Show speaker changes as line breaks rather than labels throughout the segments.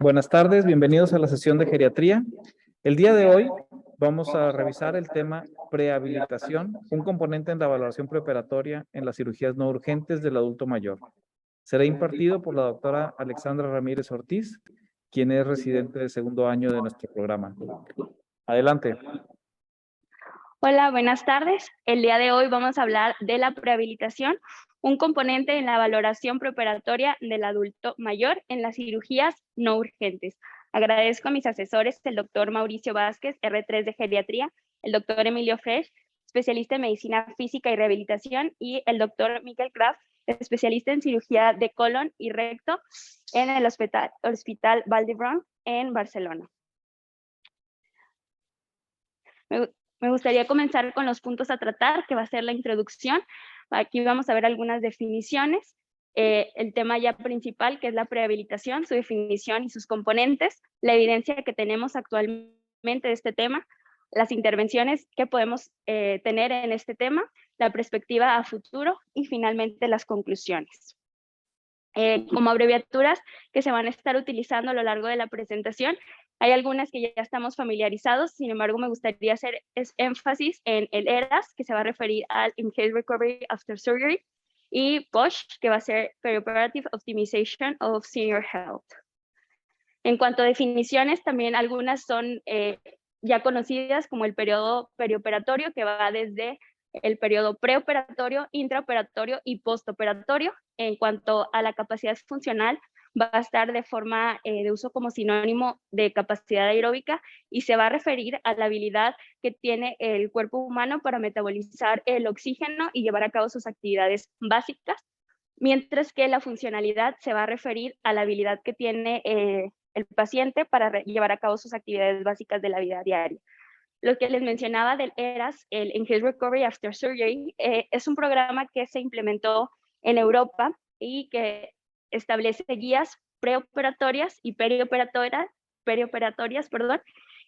Buenas tardes, bienvenidos a la sesión de geriatría. El día de hoy vamos a revisar el tema prehabilitación, un componente en la valoración preoperatoria en las cirugías no urgentes del adulto mayor. Será impartido por la doctora Alexandra Ramírez Ortiz, quien es residente de segundo año de nuestro programa. Adelante.
Hola, buenas tardes. El día de hoy vamos a hablar de la prehabilitación, un componente en la valoración preoperatoria del adulto mayor en las cirugías no urgentes. Agradezco a mis asesores, el doctor Mauricio Vázquez, R3 de geriatría, el doctor Emilio Fresh, especialista en medicina física y rehabilitación, y el doctor Michael Kraft, especialista en cirugía de colon y recto en el Hospital Vall d'Hebron en Barcelona. Me gustaría comenzar con los puntos a tratar, que va a ser la introducción. Aquí vamos a ver algunas definiciones. El tema ya principal, que es la prehabilitación, su definición y sus componentes, la evidencia que tenemos actualmente de este tema, las intervenciones que podemos tener en este tema, la perspectiva a futuro y finalmente las conclusiones. Como abreviaturas que se van a estar utilizando a lo largo de la presentación, hay algunas que ya estamos familiarizados, sin embargo me gustaría hacer énfasis en el ERAS, que se va a referir al Enhanced Recovery After Surgery, y POSH, que va a ser Perioperative Optimization of Senior Health. En cuanto a definiciones, también algunas son ya conocidas, como el periodo perioperatorio, que va desde el periodo preoperatorio, intraoperatorio y postoperatorio. En cuanto a la capacidad funcional, va a estar de forma de uso como sinónimo de capacidad aeróbica y se va a referir a la habilidad que tiene el cuerpo humano para metabolizar el oxígeno y llevar a cabo sus actividades básicas, mientras que la funcionalidad se va a referir a la habilidad que tiene el paciente para llevar a cabo sus actividades básicas de la vida diaria. Lo que les mencionaba del ERAS, el Enhanced Recovery After Surgery, es un programa que se implementó en Europa y que establece guías preoperatorias y perioperatorias,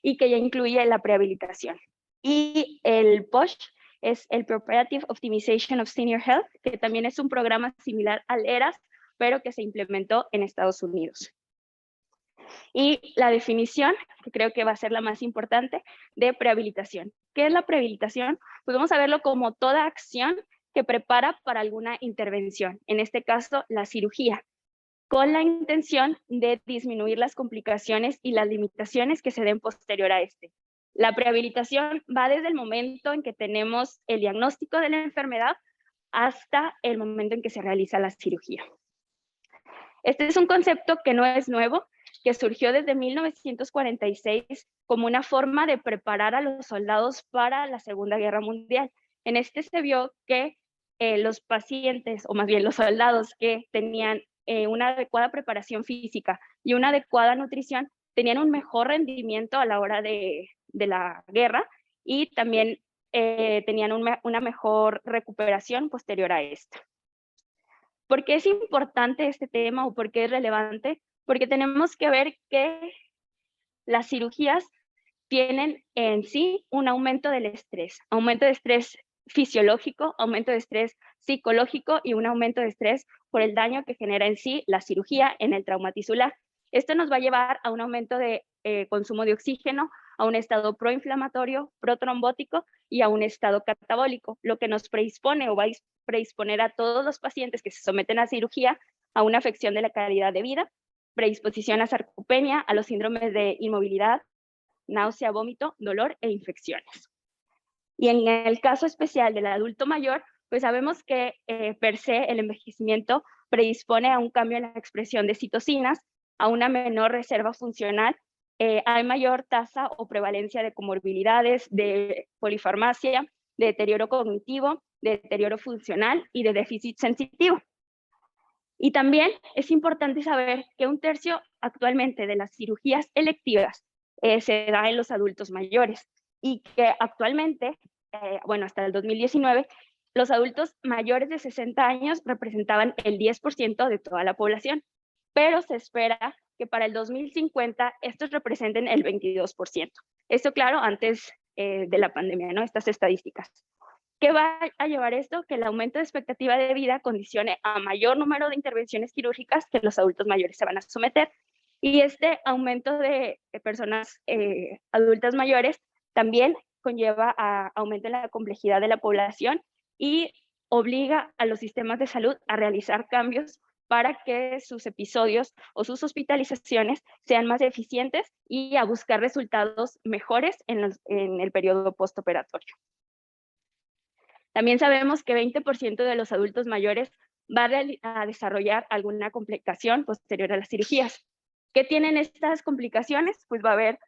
y que ya incluye la prehabilitación. Y el POSH es el Preoperative Optimization of Senior Health, que también es un programa similar al ERAS, pero que se implementó en Estados Unidos. Y la definición, que creo que va a ser la más importante, de prehabilitación. ¿Qué es la prehabilitación? Pues vamos a verlo como toda acción que prepara para alguna intervención, en este caso la cirugía, con la intención de disminuir las complicaciones y las limitaciones que se den posterior a este. La prehabilitación va desde el momento en que tenemos el diagnóstico de la enfermedad hasta el momento en que se realiza la cirugía. Este es un concepto que no es nuevo, que surgió desde 1946 como una forma de preparar a los soldados para la Segunda Guerra Mundial. En este se vio que los pacientes, o más bien los soldados que tenían una adecuada preparación física y una adecuada nutrición, tenían un mejor rendimiento a la hora de la guerra y también tenían una mejor recuperación posterior a esto. ¿Por qué es importante este tema o por qué es relevante? Porque tenemos que ver que las cirugías tienen en sí un aumento del estrés, aumento de estrés fisiológico, aumento de estrés psicológico y un aumento de estrés por el daño que genera en sí la cirugía en el trauma tisular. Esto nos va a llevar a un aumento de consumo de oxígeno, a un estado proinflamatorio, protrombótico y a un estado catabólico, lo que nos predispone o va a predisponer a todos los pacientes que se someten a cirugía a una afección de la calidad de vida, predisposición a sarcopenia, a los síndromes de inmovilidad, náusea, vómito, dolor e infecciones. Y en el caso especial del adulto mayor, pues sabemos que per se el envejecimiento predispone a un cambio en la expresión de citocinas, a una menor reserva funcional, hay mayor tasa o prevalencia de comorbilidades, de polifarmacia, de deterioro cognitivo, de deterioro funcional y de déficit sensitivo. Y también es importante saber que 1/3 actualmente de las cirugías electivas se da en los adultos mayores y que actualmente, bueno, hasta el 2019, los adultos mayores de 60 años representaban el 10% de toda la población, pero se espera que para el 2050 estos representen el 22%. Esto, claro, antes de la pandemia, ¿no? Estas estadísticas. ¿Qué va a llevar esto? Que el aumento de expectativa de vida condicione a mayor número de intervenciones quirúrgicas que los adultos mayores se van a someter Y este aumento de personas adultas mayores también conlleva a aumento en la complejidad de la población y obliga a los sistemas de salud a realizar cambios para que sus episodios o sus hospitalizaciones sean más eficientes y a buscar resultados mejores en el periodo postoperatorio. También sabemos que 20% de los adultos mayores va a desarrollar alguna complicación posterior a las cirugías. ¿Qué tienen estas complicaciones? Pues va a haber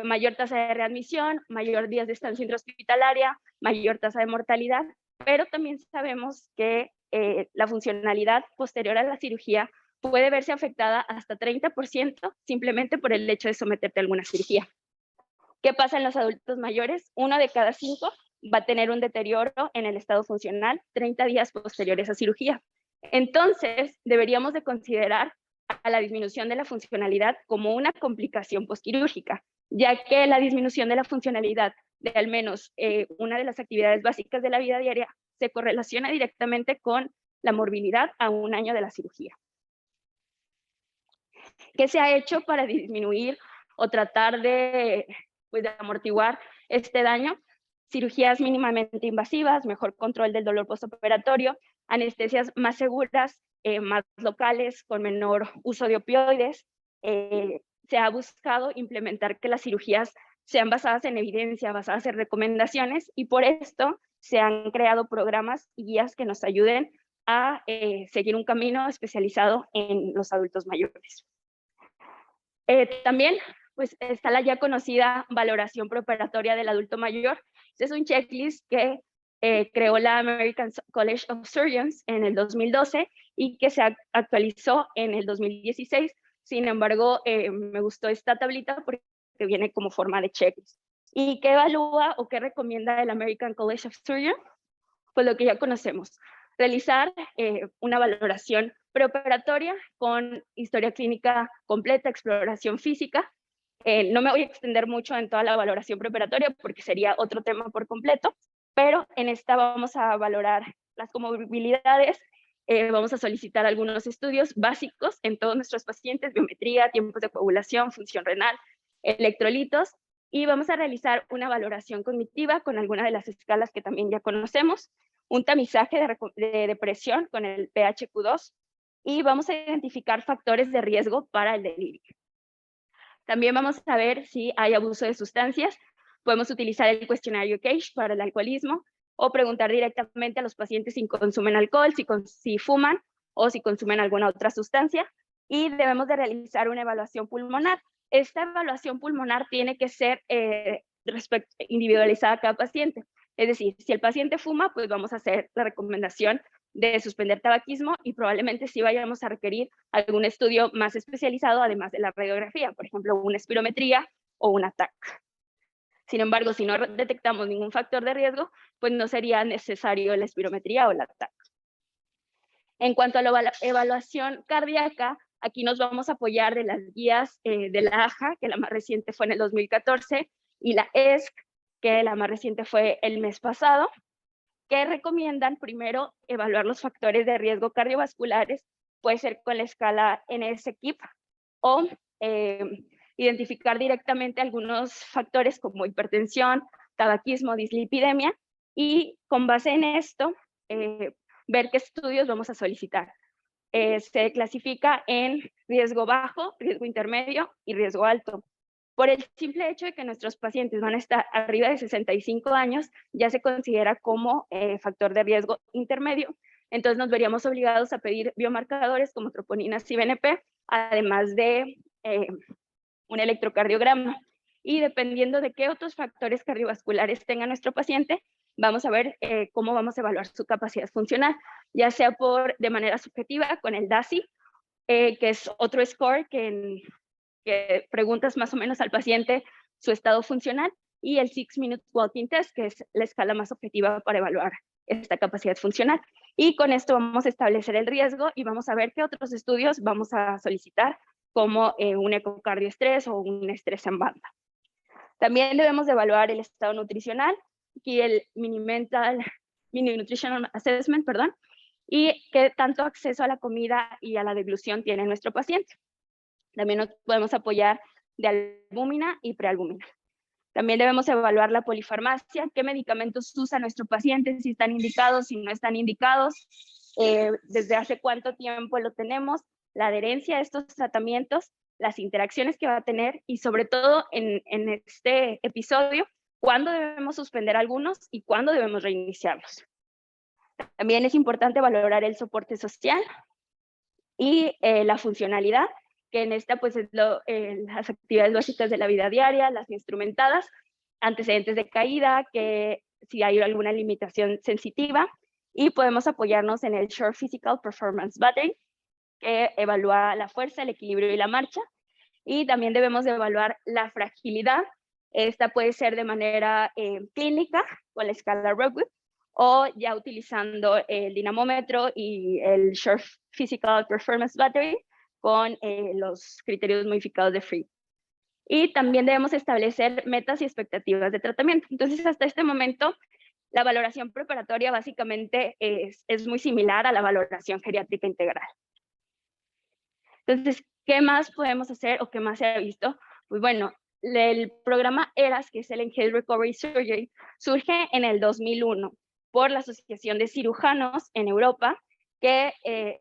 mayor tasa de readmisión, mayor días de estancia intrahospitalaria, mayor tasa de mortalidad, pero también sabemos que la funcionalidad posterior a la cirugía puede verse afectada hasta 30% simplemente por el hecho de someterte a alguna cirugía. ¿Qué pasa en los adultos mayores? 1 de cada 5 va a tener un deterioro en el estado funcional 30 días posteriores a cirugía. Entonces, deberíamos de considerar a la disminución de la funcionalidad como una complicación postquirúrgica, ya que la disminución de la funcionalidad de al menos una de las actividades básicas de la vida diaria se correlaciona directamente con la morbilidad a 1 año de la cirugía. ¿Qué se ha hecho para disminuir o tratar de amortiguar este daño? Cirugías mínimamente invasivas, mejor control del dolor postoperatorio, anestesias más seguras, más locales, con menor uso de opioides. Se ha buscado implementar que las cirugías sean basadas en evidencia, basadas en recomendaciones, y por esto se han creado programas y guías que nos ayuden a seguir un camino especializado en los adultos mayores. También pues, está la ya conocida valoración preoperatoria del adulto mayor. Este es un checklist que creó la American College of Surgeons en el 2012 y que se actualizó en el 2016. Sin embargo, me gustó esta tablita porque viene como forma de checklist. ¿Y qué evalúa o qué recomienda el American College of Surgeons? Pues lo que ya conocemos. Realizar una valoración preoperatoria con historia clínica completa, exploración física. No me voy a extender mucho en toda la valoración preoperatoria porque sería otro tema por completo, pero en esta vamos a valorar las comorbilidades, vamos a solicitar algunos estudios básicos en todos nuestros pacientes, biometría, tiempos de coagulación, función renal, electrolitos, y vamos a realizar una valoración cognitiva con alguna de las escalas que también ya conocemos, un tamizaje de depresión con el PHQ-2, y vamos a identificar factores de riesgo para el delirio. También vamos a ver si hay abuso de sustancias. Podemos utilizar el cuestionario CAGE para el alcoholismo o preguntar directamente a los pacientes si consumen alcohol, si fuman o si consumen alguna otra sustancia. Y debemos de realizar una evaluación pulmonar. Esta evaluación pulmonar tiene que ser individualizada a cada paciente. Es decir, si el paciente fuma, pues vamos a hacer la recomendación de suspender tabaquismo y probablemente sí vayamos a requerir algún estudio más especializado, además de la radiografía, por ejemplo, una espirometría o un TAC. Sin embargo, si no detectamos ningún factor de riesgo, pues no sería necesario la espirometría o la TAC. En cuanto a la evaluación cardíaca, aquí nos vamos a apoyar de las guías de la AJA, que la más reciente fue en el 2014, y la ESC, que la más reciente fue el mes pasado, que recomiendan primero evaluar los factores de riesgo cardiovasculares, puede ser con la escala NSQIP, o identificar directamente algunos factores como hipertensión, tabaquismo, dislipidemia, y con base en esto, ver qué estudios vamos a solicitar. Se clasifica en riesgo bajo, riesgo intermedio y riesgo alto. Por el simple hecho de que nuestros pacientes van a estar arriba de 65 años, ya se considera como factor de riesgo intermedio. Entonces nos veríamos obligados a pedir biomarcadores como troponinas y BNP, además de un electrocardiograma. Y dependiendo de qué otros factores cardiovasculares tenga nuestro paciente, vamos a ver cómo vamos a evaluar su capacidad funcional, ya sea de manera subjetiva con el DASI, que es otro score que preguntas más o menos al paciente su estado funcional, y el 6-Minute Walking Test, que es la escala más objetiva para evaluar esta capacidad funcional. Y con esto vamos a establecer el riesgo y vamos a ver qué otros estudios vamos a solicitar, como un ecocardioestrés o un estrés en banda. También debemos de evaluar el estado nutricional, aquí el Mini Nutritional Assessment, y qué tanto acceso a la comida y a la deglución tiene nuestro paciente. También nos podemos apoyar de albúmina y prealbúmina. También debemos evaluar la polifarmacia, qué medicamentos usa nuestro paciente, si están indicados, si no están indicados, desde hace cuánto tiempo lo tenemos, la adherencia a estos tratamientos, las interacciones que va a tener y sobre todo en este episodio, cuándo debemos suspender algunos y cuándo debemos reiniciarlos. También es importante valorar el soporte social y la funcionalidad, que en esta pues es las actividades básicas de la vida diaria, las instrumentadas, antecedentes de caída, que si hay alguna limitación sensitiva, y podemos apoyarnos en el Short Physical Performance Battery, que evalúa la fuerza, el equilibrio y la marcha, y también debemos de evaluar la fragilidad. Esta puede ser de manera clínica, con la escala Rockwood, o ya utilizando el dinamómetro y el Short Physical Performance Battery, con los criterios modificados de Free. Y también debemos establecer metas y expectativas de tratamiento. Entonces, hasta este momento, la valoración preparatoria básicamente es muy similar a la valoración geriátrica integral. Entonces, ¿qué más podemos hacer o qué más se ha visto? Pues bueno, el programa ERAS, que es el Enhanced Recovery Surgery, surge en el 2001 por la Asociación de Cirujanos en Europa, que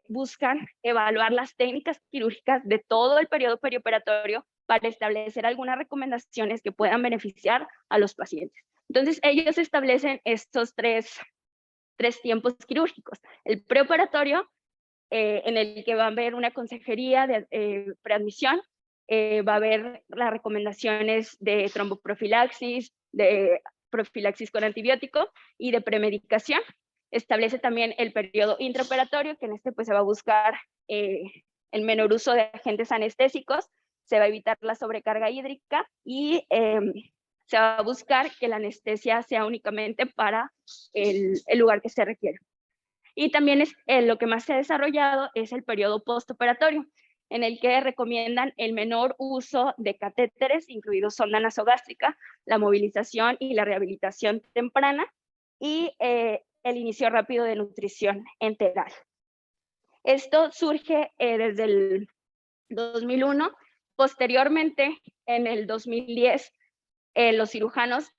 buscan evaluar las técnicas quirúrgicas de todo el periodo perioperatorio para establecer algunas recomendaciones que puedan beneficiar a los pacientes. Entonces, ellos establecen estos tres tiempos quirúrgicos. El preoperatorio, en el que va a haber una consejería de preadmisión, va a haber las recomendaciones de tromboprofilaxis, de profilaxis con antibiótico y de premedicación. Establece también el periodo intraoperatorio, que en este pues se va a buscar el menor uso de agentes anestésicos, se va a evitar la sobrecarga hídrica y se va a buscar que la anestesia sea únicamente para el lugar que se requiere. Y también lo que más se ha desarrollado es el periodo postoperatorio, en el que recomiendan el menor uso de catéteres, incluidos sonda nasogástrica, la movilización y la rehabilitación temprana, y el inicio rápido de nutrición enteral. Esto surge desde el 2001. Posteriormente, en el 2010, los cirujanos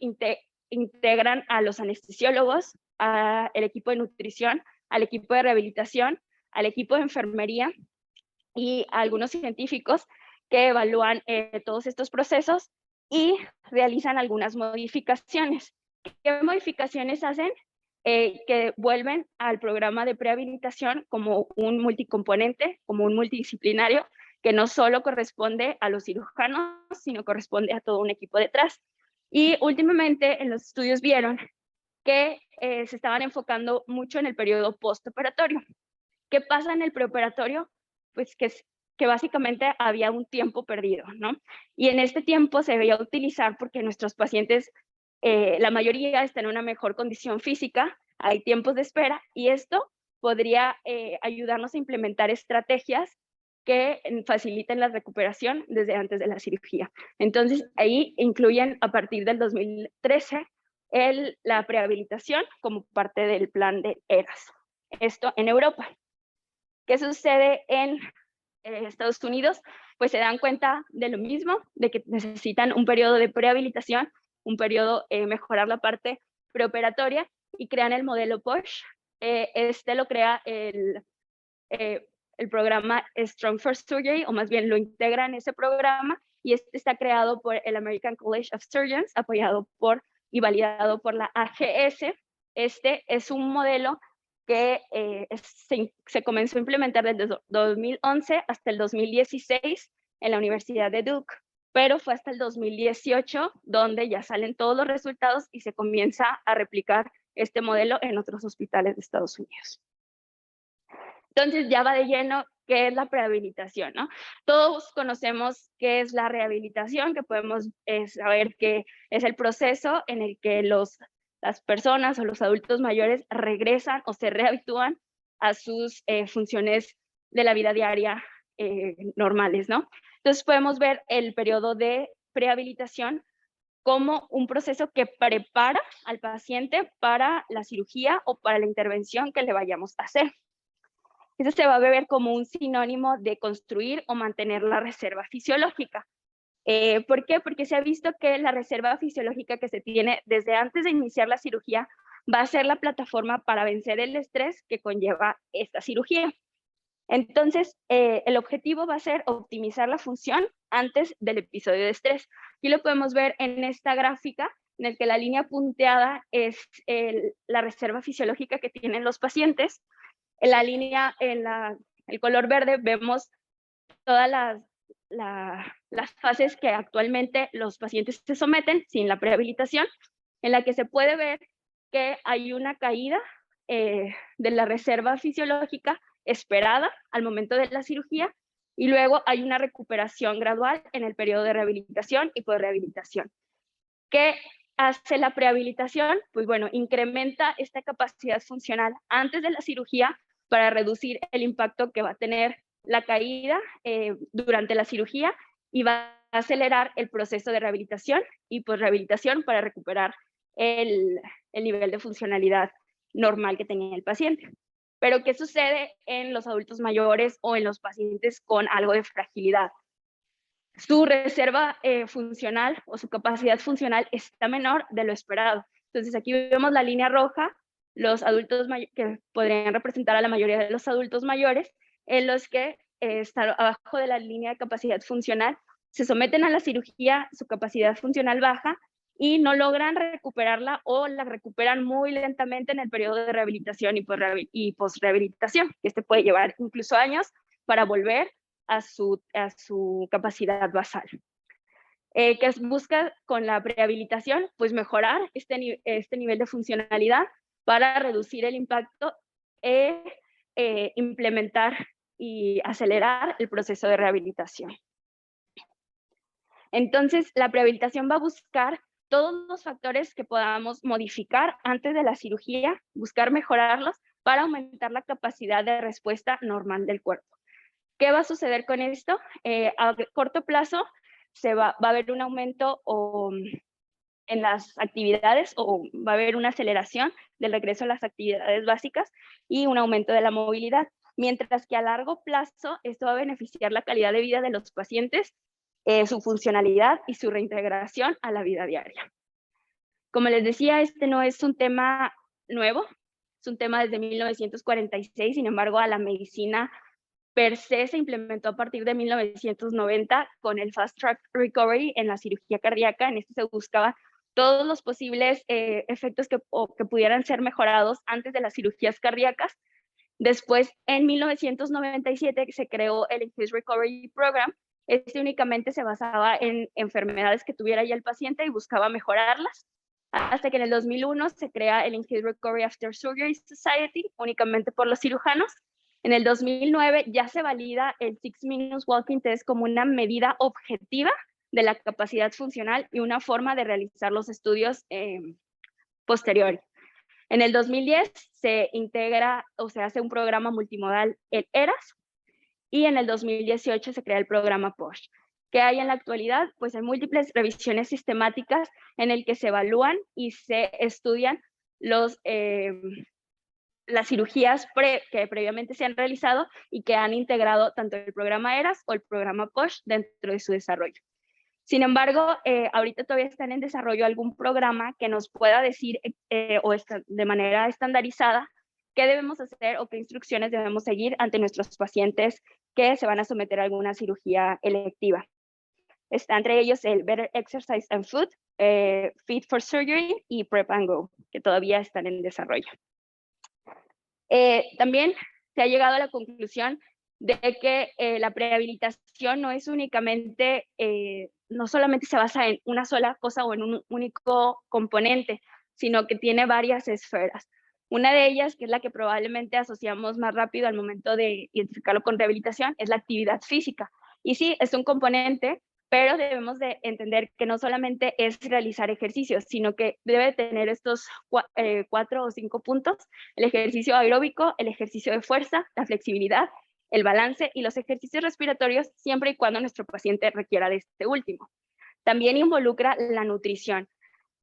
integran a los anestesiólogos, al equipo de nutrición, al equipo de rehabilitación, al equipo de enfermería y a algunos científicos que evalúan todos estos procesos y realizan algunas modificaciones. ¿Qué modificaciones hacen? Que vuelven al programa de prehabilitación como un multicomponente, como un multidisciplinario, que no solo corresponde a los cirujanos, sino corresponde a todo un equipo detrás. Y últimamente en los estudios vieron que se estaban enfocando mucho en el periodo postoperatorio. ¿Qué pasa en el preoperatorio? Pues que básicamente había un tiempo perdido, ¿no? Y en este tiempo se debía utilizar porque nuestros pacientes, la mayoría está en una mejor condición física, hay tiempos de espera, y esto podría ayudarnos a implementar estrategias que faciliten la recuperación desde antes de la cirugía. Entonces, ahí incluyen a partir del 2013 la prehabilitación como parte del plan de ERAS. Esto en Europa. ¿Qué sucede en Estados Unidos? Pues se dan cuenta de lo mismo, de que necesitan un periodo de prehabilitación, un periodo mejorar la parte preoperatoria, y crean el modelo POSH. Este lo crea el programa Strong for Surgery, o más bien lo integra en ese programa, y este está creado por el American College of Surgeons, apoyado por y validado por la AGS. Este es un modelo que se comenzó a implementar desde 2011 hasta el 2016 en la Universidad de Duke, pero fue hasta el 2018 donde ya salen todos los resultados y se comienza a replicar este modelo en otros hospitales de Estados Unidos. Entonces ya va de lleno qué es la prehabilitación, ¿no? Todos conocemos qué es la rehabilitación, que podemos saber que es el proceso en el que las personas o los adultos mayores regresan o se rehabitúan a sus funciones de la vida diaria normales, ¿no? Entonces podemos ver el periodo de prehabilitación como un proceso que prepara al paciente para la cirugía o para la intervención que le vayamos a hacer. Eso se va a ver como un sinónimo de construir o mantener la reserva fisiológica. ¿Por qué? Porque se ha visto que la reserva fisiológica que se tiene desde antes de iniciar la cirugía va a ser la plataforma para vencer el estrés que conlleva esta cirugía. Entonces, el objetivo va a ser optimizar la función antes del episodio de estrés. Aquí lo podemos ver en esta gráfica, en el que la línea punteada es la reserva fisiológica que tienen los pacientes. En la línea, el color verde, vemos todas las fases que actualmente los pacientes se someten sin la prehabilitación, en la que se puede ver que hay una caída de la reserva fisiológica esperada al momento de la cirugía, y luego hay una recuperación gradual en el periodo de rehabilitación y posrehabilitación. ¿Qué hace la prehabilitación? Pues bueno, incrementa esta capacidad funcional antes de la cirugía para reducir el impacto que va a tener la caída durante la cirugía, y va a acelerar el proceso de rehabilitación y posrehabilitación para recuperar el nivel de funcionalidad normal que tenía el paciente. Pero ¿qué sucede en los adultos mayores o en los pacientes con algo de fragilidad? Su reserva funcional o su capacidad funcional está menor de lo esperado. Entonces aquí vemos la línea roja, los adultos que podrían representar a la mayoría de los adultos mayores, en los que están abajo de la línea de capacidad funcional, se someten a la cirugía, su capacidad funcional baja y no logran recuperarla, o la recuperan muy lentamente en el periodo de rehabilitación y posrehabilitación, que este puede llevar incluso años para volver a su capacidad basal. ¿Qué busca con la prehabilitación? Pues mejorar este nivel de funcionalidad para reducir el impacto e implementar y acelerar el proceso de rehabilitación. Entonces, la prehabilitación va a buscar todos los factores que podamos modificar antes de la cirugía, buscar mejorarlos para aumentar la capacidad de respuesta normal del cuerpo. ¿Qué va a suceder con esto? A corto plazo va a haber un aumento en las actividades, o va a haber una aceleración del regreso a las actividades básicas y un aumento de la movilidad. Mientras que a largo plazo esto va a beneficiar la calidad de vida de los pacientes, su funcionalidad y su reintegración a la vida diaria. Como les decía, este no es un tema nuevo, es un tema desde 1946, sin embargo, a la medicina per se se implementó a partir de 1990 con el Fast Track Recovery en la cirugía cardíaca. En este se buscaba todos los posibles efectos que pudieran ser mejorados antes de las cirugías cardíacas. Después, en 1997, se creó el Increased Recovery Program. Este únicamente se basaba en enfermedades que tuviera ya el paciente y buscaba mejorarlas. Hasta que en el 2001 se crea el Increased Recovery After Surgery Society, únicamente por los cirujanos. En el 2009 ya se valida el 6 Minutes Walking Test como una medida objetiva de la capacidad funcional y una forma de realizar los estudios posteriores. En el 2010 se integra o se hace un programa multimodal, el ERAS, y en el 2018 se crea el programa POSH. ¿Qué hay en la actualidad? Pues hay múltiples revisiones sistemáticas en el que se evalúan y se estudian las cirugías que previamente se han realizado y que han integrado tanto el programa ERAS o el programa POSH dentro de su desarrollo. Sin embargo, ahorita todavía están en desarrollo algún programa que nos pueda decir de manera estandarizada qué debemos hacer o qué instrucciones debemos seguir ante nuestros pacientes que se van a someter a alguna cirugía electiva. Está entre ellos el Better Exercise and Food, Fit for Surgery y Prep and Go, que todavía están en desarrollo. También se ha llegado a la conclusión de que la prehabilitación no es únicamente, no solamente se basa en una sola cosa o en un único componente, sino que tiene varias esferas. Una de ellas, que es la que probablemente asociamos más rápido al momento de identificarlo con rehabilitación, es la actividad física. Y sí, es un componente, pero debemos de entender que no solamente es realizar ejercicios, sino que debe tener estos 4 o 5 puntos: el ejercicio aeróbico, el ejercicio de fuerza, la flexibilidad, el balance y los ejercicios respiratorios, siempre y cuando nuestro paciente requiera de este último. También involucra la nutrición.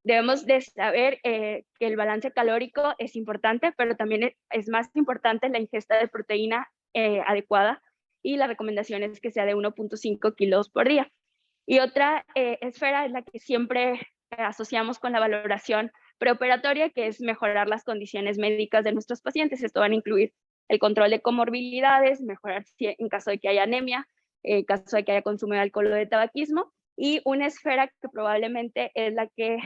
Debemos de saber que el balance calórico es importante, pero también es más importante la ingesta de proteína adecuada y la recomendación es que sea de 1.5 kilos por día. Y otra esfera es la que siempre asociamos con la valoración preoperatoria, que es mejorar las condiciones médicas de nuestros pacientes. Esto van a incluir el control de comorbilidades, mejorar en caso de que haya anemia, en caso de que haya consumo de alcohol o de tabaquismo, y una esfera que probablemente es la que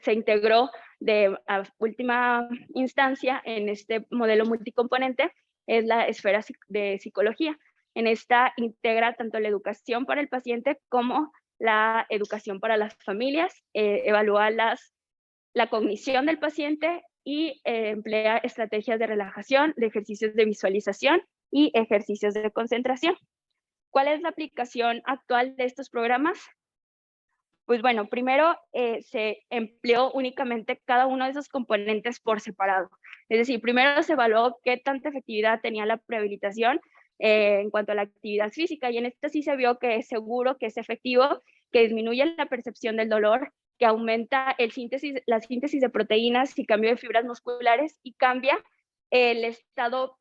se integró de última instancia en este modelo multicomponente, es la esfera de psicología. En esta integra tanto la educación para el paciente como la educación para las familias, evalúa la cognición del paciente y emplea estrategias de relajación, de ejercicios de visualización y ejercicios de concentración. ¿Cuál es la aplicación actual de estos programas? Pues bueno, primero se empleó únicamente cada uno de esos componentes por separado. Es decir, primero se evaluó qué tanta efectividad tenía la prehabilitación en cuanto a la actividad física, y en esta sí se vio que es seguro, que es efectivo, que disminuye la percepción del dolor, que aumenta la síntesis de proteínas y cambio de fibras musculares, y cambia el estado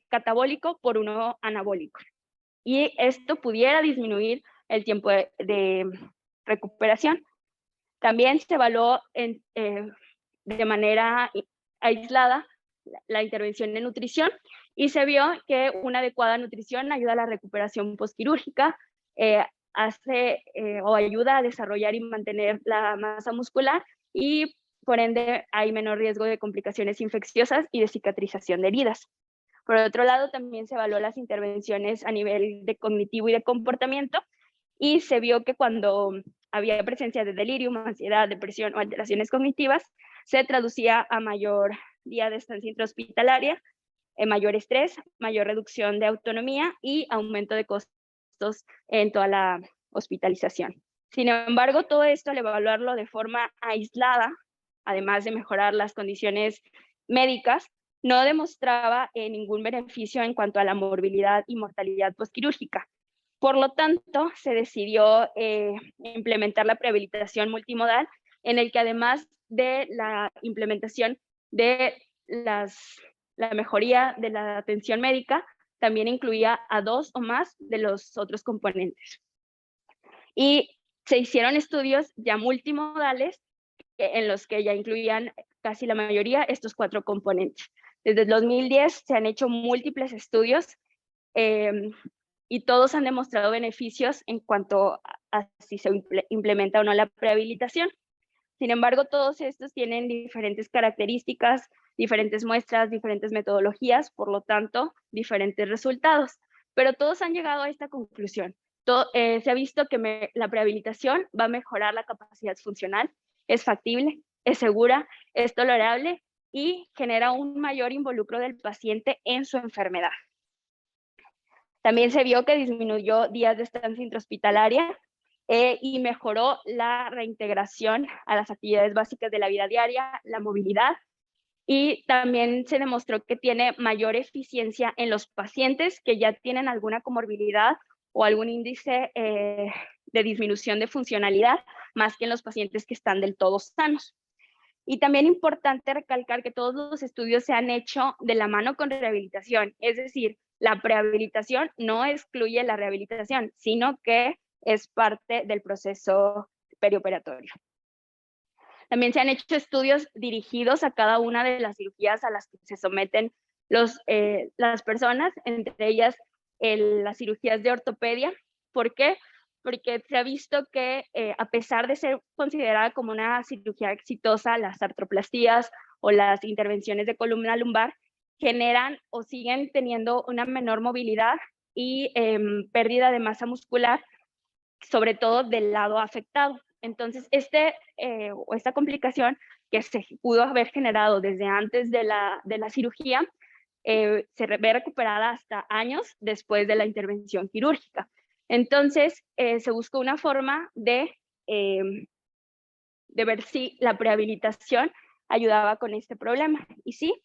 catabólico por uno anabólico. Y esto pudiera disminuir el tiempo de recuperación. También se evaluó de manera aislada la intervención en nutrición y se vio que una adecuada nutrición ayuda a la recuperación postquirúrgica, o ayuda a desarrollar y mantener la masa muscular, y por ende hay menor riesgo de complicaciones infecciosas y de cicatrización de heridas. Por otro lado, también se evaluó las intervenciones a nivel de cognitivo y de comportamiento, y se vio que cuando había presencia de delirium, ansiedad, depresión o alteraciones cognitivas, se traducía a mayor día de estancia intrahospitalaria, mayor estrés, mayor reducción de autonomía y aumento de costos en toda la hospitalización. Sin embargo, todo esto al evaluarlo de forma aislada, además de mejorar las condiciones médicas, no demostraba ningún beneficio en cuanto a la morbilidad y mortalidad postquirúrgica. Por lo tanto, se decidió implementar la prehabilitación multimodal, en el que además de la implementación de la mejoría de la atención médica, también incluía a 2 o más de los otros componentes. Y se hicieron estudios ya multimodales en los que ya incluían casi la mayoría estos 4 componentes. Desde el 2010 se han hecho múltiples estudios y todos han demostrado beneficios en cuanto a si se implementa o no la prehabilitación. Sin embargo, todos estos tienen diferentes características, diferentes muestras, diferentes metodologías, por lo tanto, diferentes resultados. Pero todos han llegado a esta conclusión. Se ha visto que la prehabilitación va a mejorar la capacidad funcional, es factible, es segura, es tolerable y genera un mayor involucro del paciente en su enfermedad. También se vio que disminuyó días de estancia intrahospitalaria y mejoró la reintegración a las actividades básicas de la vida diaria, la movilidad, y también se demostró que tiene mayor eficiencia en los pacientes que ya tienen alguna comorbilidad o algún índice de disminución de funcionalidad, más que en los pacientes que están del todo sanos. Y también importante recalcar que todos los estudios se han hecho de la mano con rehabilitación, es decir, la prehabilitación no excluye la rehabilitación, sino que es parte del proceso perioperatorio. También se han hecho estudios dirigidos a cada una de las cirugías a las que se someten las personas, entre ellas las cirugías de ortopedia. ¿Por qué? Porque se ha visto que a pesar de ser considerada como una cirugía exitosa, las artroplastías o las intervenciones de columna lumbar generan o siguen teniendo una menor movilidad y pérdida de masa muscular, sobre todo del lado afectado. Entonces, esta complicación que se pudo haber generado desde antes de la cirugía, se ve recuperada hasta años después de la intervención quirúrgica. Entonces, se buscó una forma de ver si la prehabilitación ayudaba con este problema. Y sí,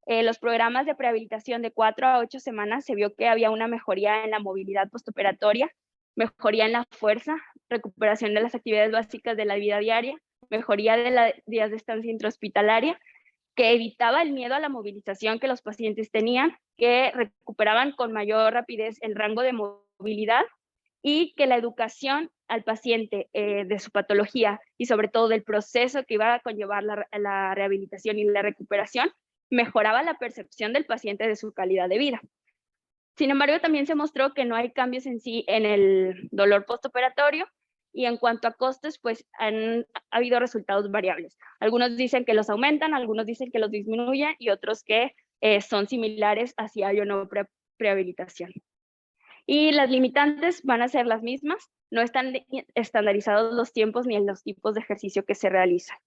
los programas de prehabilitación de 4 a 8 semanas se vio que había una mejoría en la movilidad postoperatoria, mejoría en la fuerza, recuperación de las actividades básicas de la vida diaria, mejoría de los días de estancia intrahospitalaria que evitaba el miedo a la movilización que los pacientes tenían, que recuperaban con mayor rapidez el rango de movilidad y que la educación al paciente de su patología y sobre todo del proceso que iba a conllevar la rehabilitación y la recuperación mejoraba la percepción del paciente de su calidad de vida. Sin embargo, también se mostró que no hay cambios en sí en el dolor postoperatorio y en cuanto a costos, pues ha habido resultados variables. Algunos dicen que los aumentan, algunos dicen que los disminuyen y otros que son similares a si hay o no prehabilitación. Y las limitantes van a ser las mismas, no están estandarizados los tiempos ni en los tipos de ejercicio que se realizan.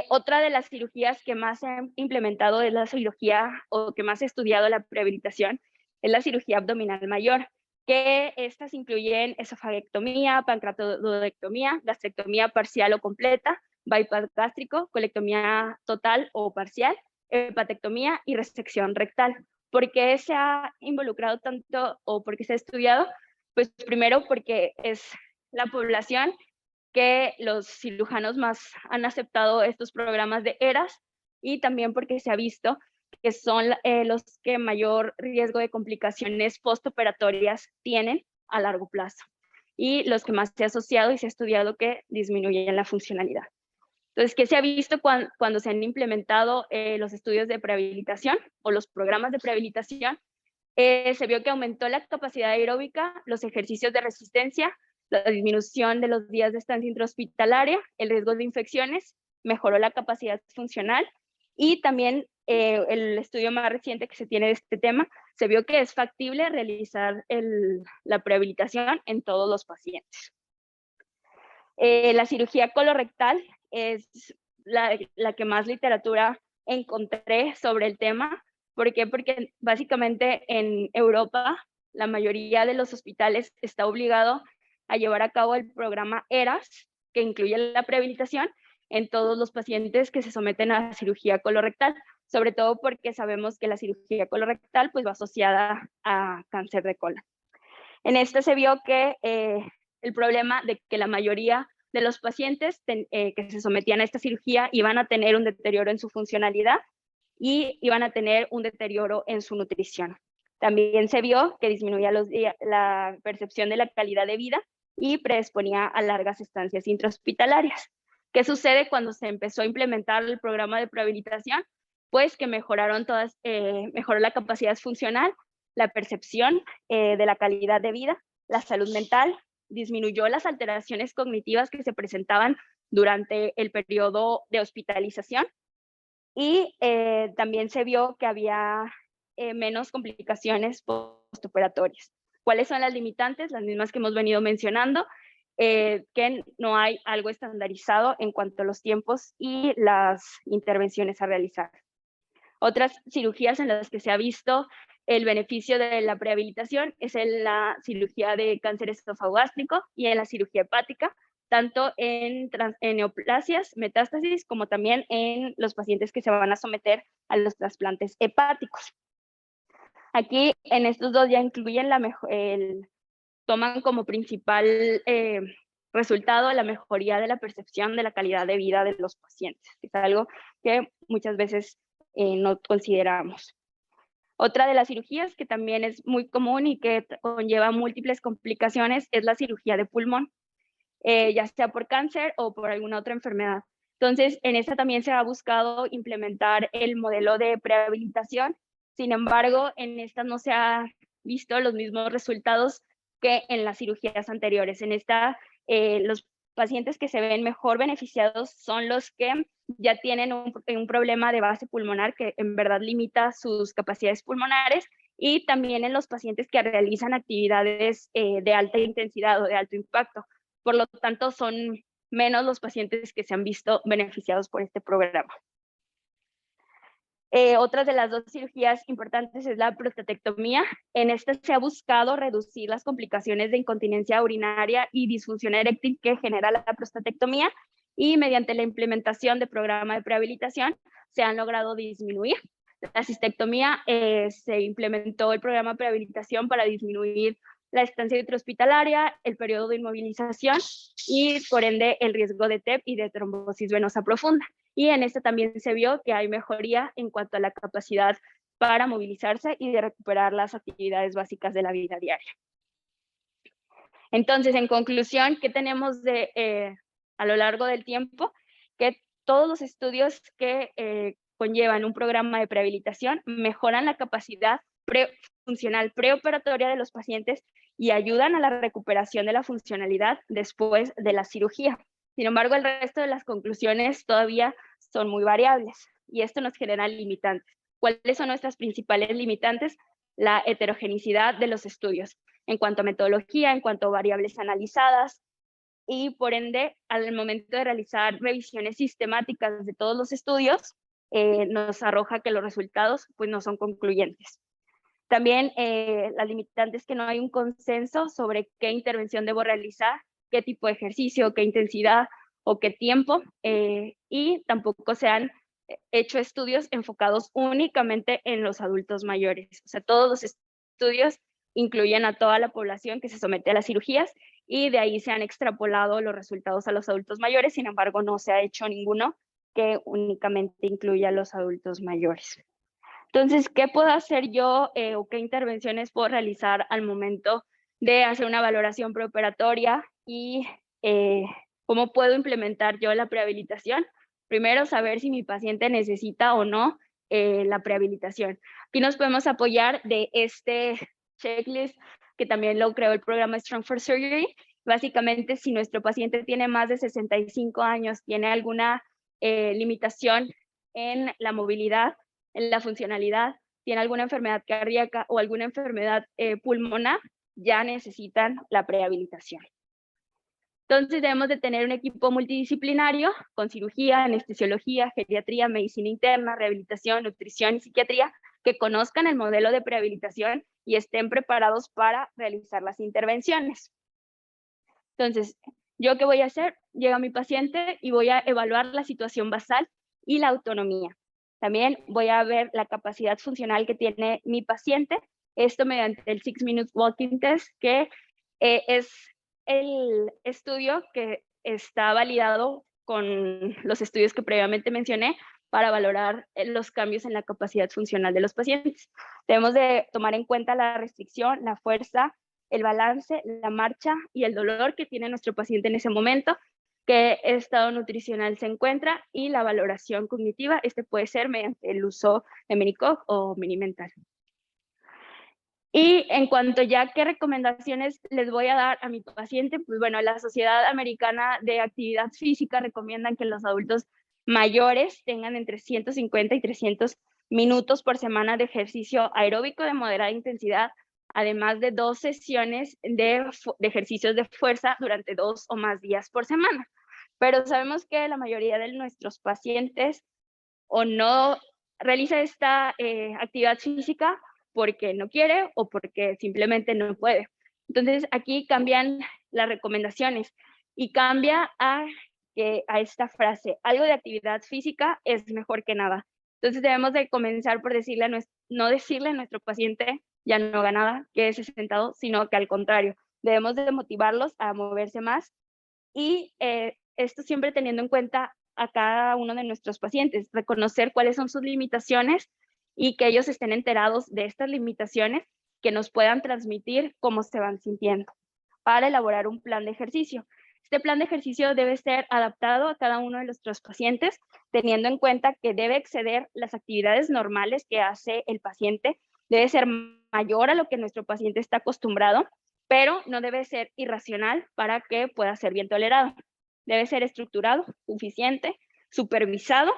Otra de las cirugías que más se han implementado es la cirugía, o que más se ha estudiado la prehabilitación, es la cirugía abdominal mayor, que estas incluyen esofagectomía, pancreatodectomía, gastrectomía parcial o completa, bypass gástrico, colectomía total o parcial, hepatectomía y resección rectal. ¿Por qué se ha involucrado tanto o por qué se ha estudiado? Pues primero porque es la población que los cirujanos más han aceptado estos programas de ERAS y también porque se ha visto que son los que mayor riesgo de complicaciones postoperatorias tienen a largo plazo y los que más se ha asociado y se ha estudiado que disminuyen la funcionalidad. Entonces, ¿qué se ha visto cuando se han implementado los estudios de prehabilitación o los programas de prehabilitación? Se vio que aumentó la capacidad aeróbica, los ejercicios de resistencia, la disminución de los días de estancia intrahospitalaria, el riesgo de infecciones, mejoró la capacidad funcional y también el estudio más reciente que se tiene de este tema, se vio que es factible realizar la prehabilitación en todos los pacientes. La cirugía colorectal es la que más literatura encontré sobre el tema. ¿Por qué? Porque básicamente en Europa la mayoría de los hospitales está obligado a llevar a cabo el programa ERAS, que incluye la prehabilitación en todos los pacientes que se someten a cirugía colorectal, sobre todo porque sabemos que la cirugía colorectal pues, va asociada a cáncer de colon. En este se vio que el problema de que la mayoría de los pacientes que se sometían a esta cirugía iban a tener un deterioro en su funcionalidad y iban a tener un deterioro en su nutrición. También se vio que disminuía la percepción de la calidad de vida y predisponía a largas estancias intrahospitalarias. ¿Qué sucede cuando se empezó a implementar el programa de prehabilitación? Pues que mejoró la capacidad funcional, la percepción de la calidad de vida, la salud mental, disminuyó las alteraciones cognitivas que se presentaban durante el periodo de hospitalización y también se vio que había menos complicaciones postoperatorias. ¿Cuáles son las limitantes? Las mismas que hemos venido mencionando, que no hay algo estandarizado en cuanto a los tiempos y las intervenciones a realizar. Otras cirugías en las que se ha visto el beneficio de la prehabilitación es en la cirugía de cáncer esofagogástrico y en la cirugía hepática, tanto en neoplasias, metástasis, como también en los pacientes que se van a someter a los trasplantes hepáticos. Aquí en estos dos ya incluyen toman como principal resultado la mejoría de la percepción de la calidad de vida de los pacientes, que es algo que muchas veces no consideramos. Otra de las cirugías que también es muy común y que conlleva múltiples complicaciones es la cirugía de pulmón, ya sea por cáncer o por alguna otra enfermedad. Entonces, en esta también se ha buscado implementar el modelo de prehabilitación. Sin embargo, en esta no se han visto los mismos resultados que en las cirugías anteriores. En esta, los pacientes que se ven mejor beneficiados son los que ya tienen un problema de base pulmonar que en verdad limita sus capacidades pulmonares, y también en los pacientes que realizan actividades de alta intensidad o de alto impacto. Por lo tanto, son menos los pacientes que se han visto beneficiados por este programa. Otra de las dos cirugías importantes es la prostatectomía. En esta se ha buscado reducir las complicaciones de incontinencia urinaria y disfunción eréctil que genera la prostatectomía, y mediante la implementación de programa de prehabilitación se han logrado disminuir. La cistectomía, se implementó el programa de prehabilitación para disminuir la estancia intrahospitalaria, el periodo de inmovilización y por ende el riesgo de TEP y de trombosis venosa profunda. Y en este también se vio que hay mejoría en cuanto a la capacidad para movilizarse y de recuperar las actividades básicas de la vida diaria. Entonces, en conclusión, ¿qué tenemos a lo largo del tiempo? Que todos los estudios que conllevan un programa de prehabilitación mejoran la capacidad funcional preoperatoria de los pacientes y ayudan a la recuperación de la funcionalidad después de la cirugía. Sin embargo, el resto de las conclusiones todavía son muy variables y esto nos genera limitantes. ¿Cuáles son nuestras principales limitantes? La heterogeneidad de los estudios en cuanto a metodología, en cuanto a variables analizadas, y por ende, al momento de realizar revisiones sistemáticas de todos los estudios, nos arroja que los resultados pues, no son concluyentes. También la limitante es que no hay un consenso sobre qué intervención debo realizar, qué tipo de ejercicio, qué intensidad o qué tiempo, y tampoco se han hecho estudios enfocados únicamente en los adultos mayores. O sea, todos los estudios incluyen a toda la población que se somete a las cirugías y de ahí se han extrapolado los resultados a los adultos mayores, sin embargo no se ha hecho ninguno que únicamente incluya a los adultos mayores. Entonces, ¿qué puedo hacer yo o qué intervenciones puedo realizar al momento de hacer una valoración preoperatoria y cómo puedo implementar yo la prehabilitación? Primero, saber si mi paciente necesita o no la prehabilitación. Aquí nos podemos apoyar de este checklist que también lo creó el programa Strong for Surgery. Básicamente, si nuestro paciente tiene más de 65 años, tiene alguna limitación en la movilidad, en la funcionalidad, tiene alguna enfermedad cardíaca o alguna enfermedad pulmonar, ya necesitan la prehabilitación. Entonces debemos de tener un equipo multidisciplinario con cirugía, anestesiología, geriatría, medicina interna, rehabilitación, nutrición y psiquiatría, que conozcan el modelo de prehabilitación y estén preparados para realizar las intervenciones. Entonces, ¿yo qué voy a hacer? Llega mi paciente y voy a evaluar la situación basal y la autonomía. También voy a ver la capacidad funcional que tiene mi paciente, esto mediante el 6 Minute Walking Test, que es el estudio que está validado con los estudios que previamente mencioné para valorar los cambios en la capacidad funcional de los pacientes. Debemos de tomar en cuenta la restricción, la fuerza, el balance, la marcha y el dolor que tiene nuestro paciente en ese momento, qué estado nutricional se encuentra y la valoración cognitiva. Este puede ser mediante el uso de Mini-Cog o Mini-Mental. Y en cuanto ya qué recomendaciones les voy a dar a mi paciente, pues bueno, la Sociedad Americana de Actividad Física recomiendan que los adultos mayores tengan entre 150 y 300 minutos por semana de ejercicio aeróbico de moderada intensidad, además de 2 sesiones de ejercicios de fuerza durante 2 o más días por semana. Pero sabemos que la mayoría de nuestros pacientes o no realiza esta actividad física porque no quiere o porque simplemente no puede. Entonces aquí cambian las recomendaciones y cambia a esta frase: algo de actividad física es mejor que nada. Entonces debemos de comenzar por no decirle a nuestro paciente ya no haga nada, quédese sentado, sino que al contrario, debemos de motivarlos a moverse más y esto siempre teniendo en cuenta a cada uno de nuestros pacientes, reconocer cuáles son sus limitaciones y que ellos estén enterados de estas limitaciones, que nos puedan transmitir cómo se van sintiendo para elaborar un plan de ejercicio. Este plan de ejercicio debe ser adaptado a cada uno de nuestros pacientes, teniendo en cuenta que debe exceder las actividades normales que hace el paciente, debe ser mayor a lo que nuestro paciente está acostumbrado, pero no debe ser irracional para que pueda ser bien tolerado. Debe ser estructurado, suficiente, supervisado,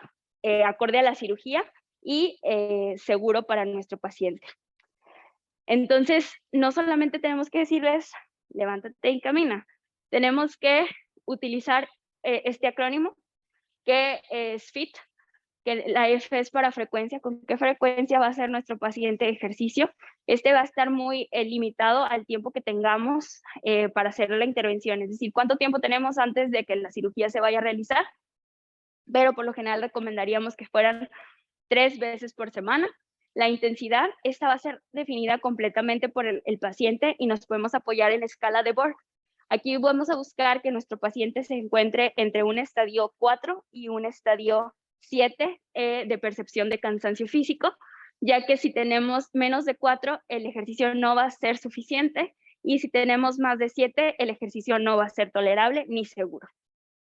acorde a la cirugía y seguro para nuestro paciente. Entonces, no solamente tenemos que decirles, levántate y camina, tenemos que utilizar este acrónimo que es FIT, que la F es para frecuencia, con qué frecuencia va a hacer nuestro paciente de ejercicio. Este va a estar muy limitado al tiempo que tengamos para hacer la intervención, es decir, cuánto tiempo tenemos antes de que la cirugía se vaya a realizar, pero por lo general recomendaríamos que fueran 3 veces por semana La intensidad, esta va a ser definida completamente por el paciente y nos podemos apoyar en la escala de Borg. Aquí vamos a buscar que nuestro paciente se encuentre entre un estadio 4 y un estadio 7 de percepción de cansancio físico, ya que si tenemos menos de 4, el ejercicio no va a ser suficiente, y si tenemos más de 7, el ejercicio no va a ser tolerable ni seguro.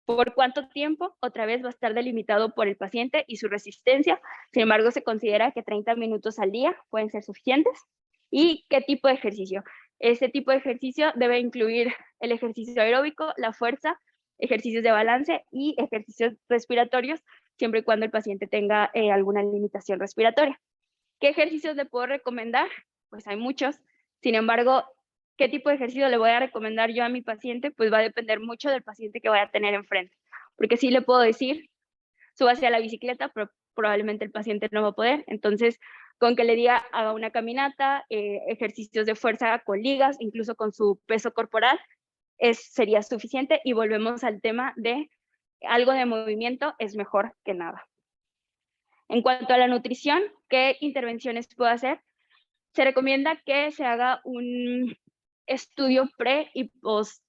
¿Por cuánto tiempo? Otra vez va a estar delimitado por el paciente y su resistencia. Sin embargo, se considera que 30 minutos al día pueden ser suficientes. ¿Y qué tipo de ejercicio? Este tipo de ejercicio debe incluir el ejercicio aeróbico, la fuerza, ejercicios de balance y ejercicios respiratorios, siempre y cuando el paciente tenga alguna limitación respiratoria. ¿Qué ejercicios le puedo recomendar? Pues hay muchos. Sin embargo, ¿qué tipo de ejercicio le voy a recomendar yo a mi paciente? Pues va a depender mucho del paciente que vaya a tener enfrente. Porque sí le puedo decir, súbase a la bicicleta, pero probablemente el paciente no va a poder. Entonces, con que le diga, haga una caminata, ejercicios de fuerza con ligas, incluso con su peso corporal, sería suficiente. Y volvemos al tema de algo de movimiento es mejor que nada. En cuanto a la nutrición, ¿qué intervenciones puedo hacer? Se recomienda que se haga un estudio pre y post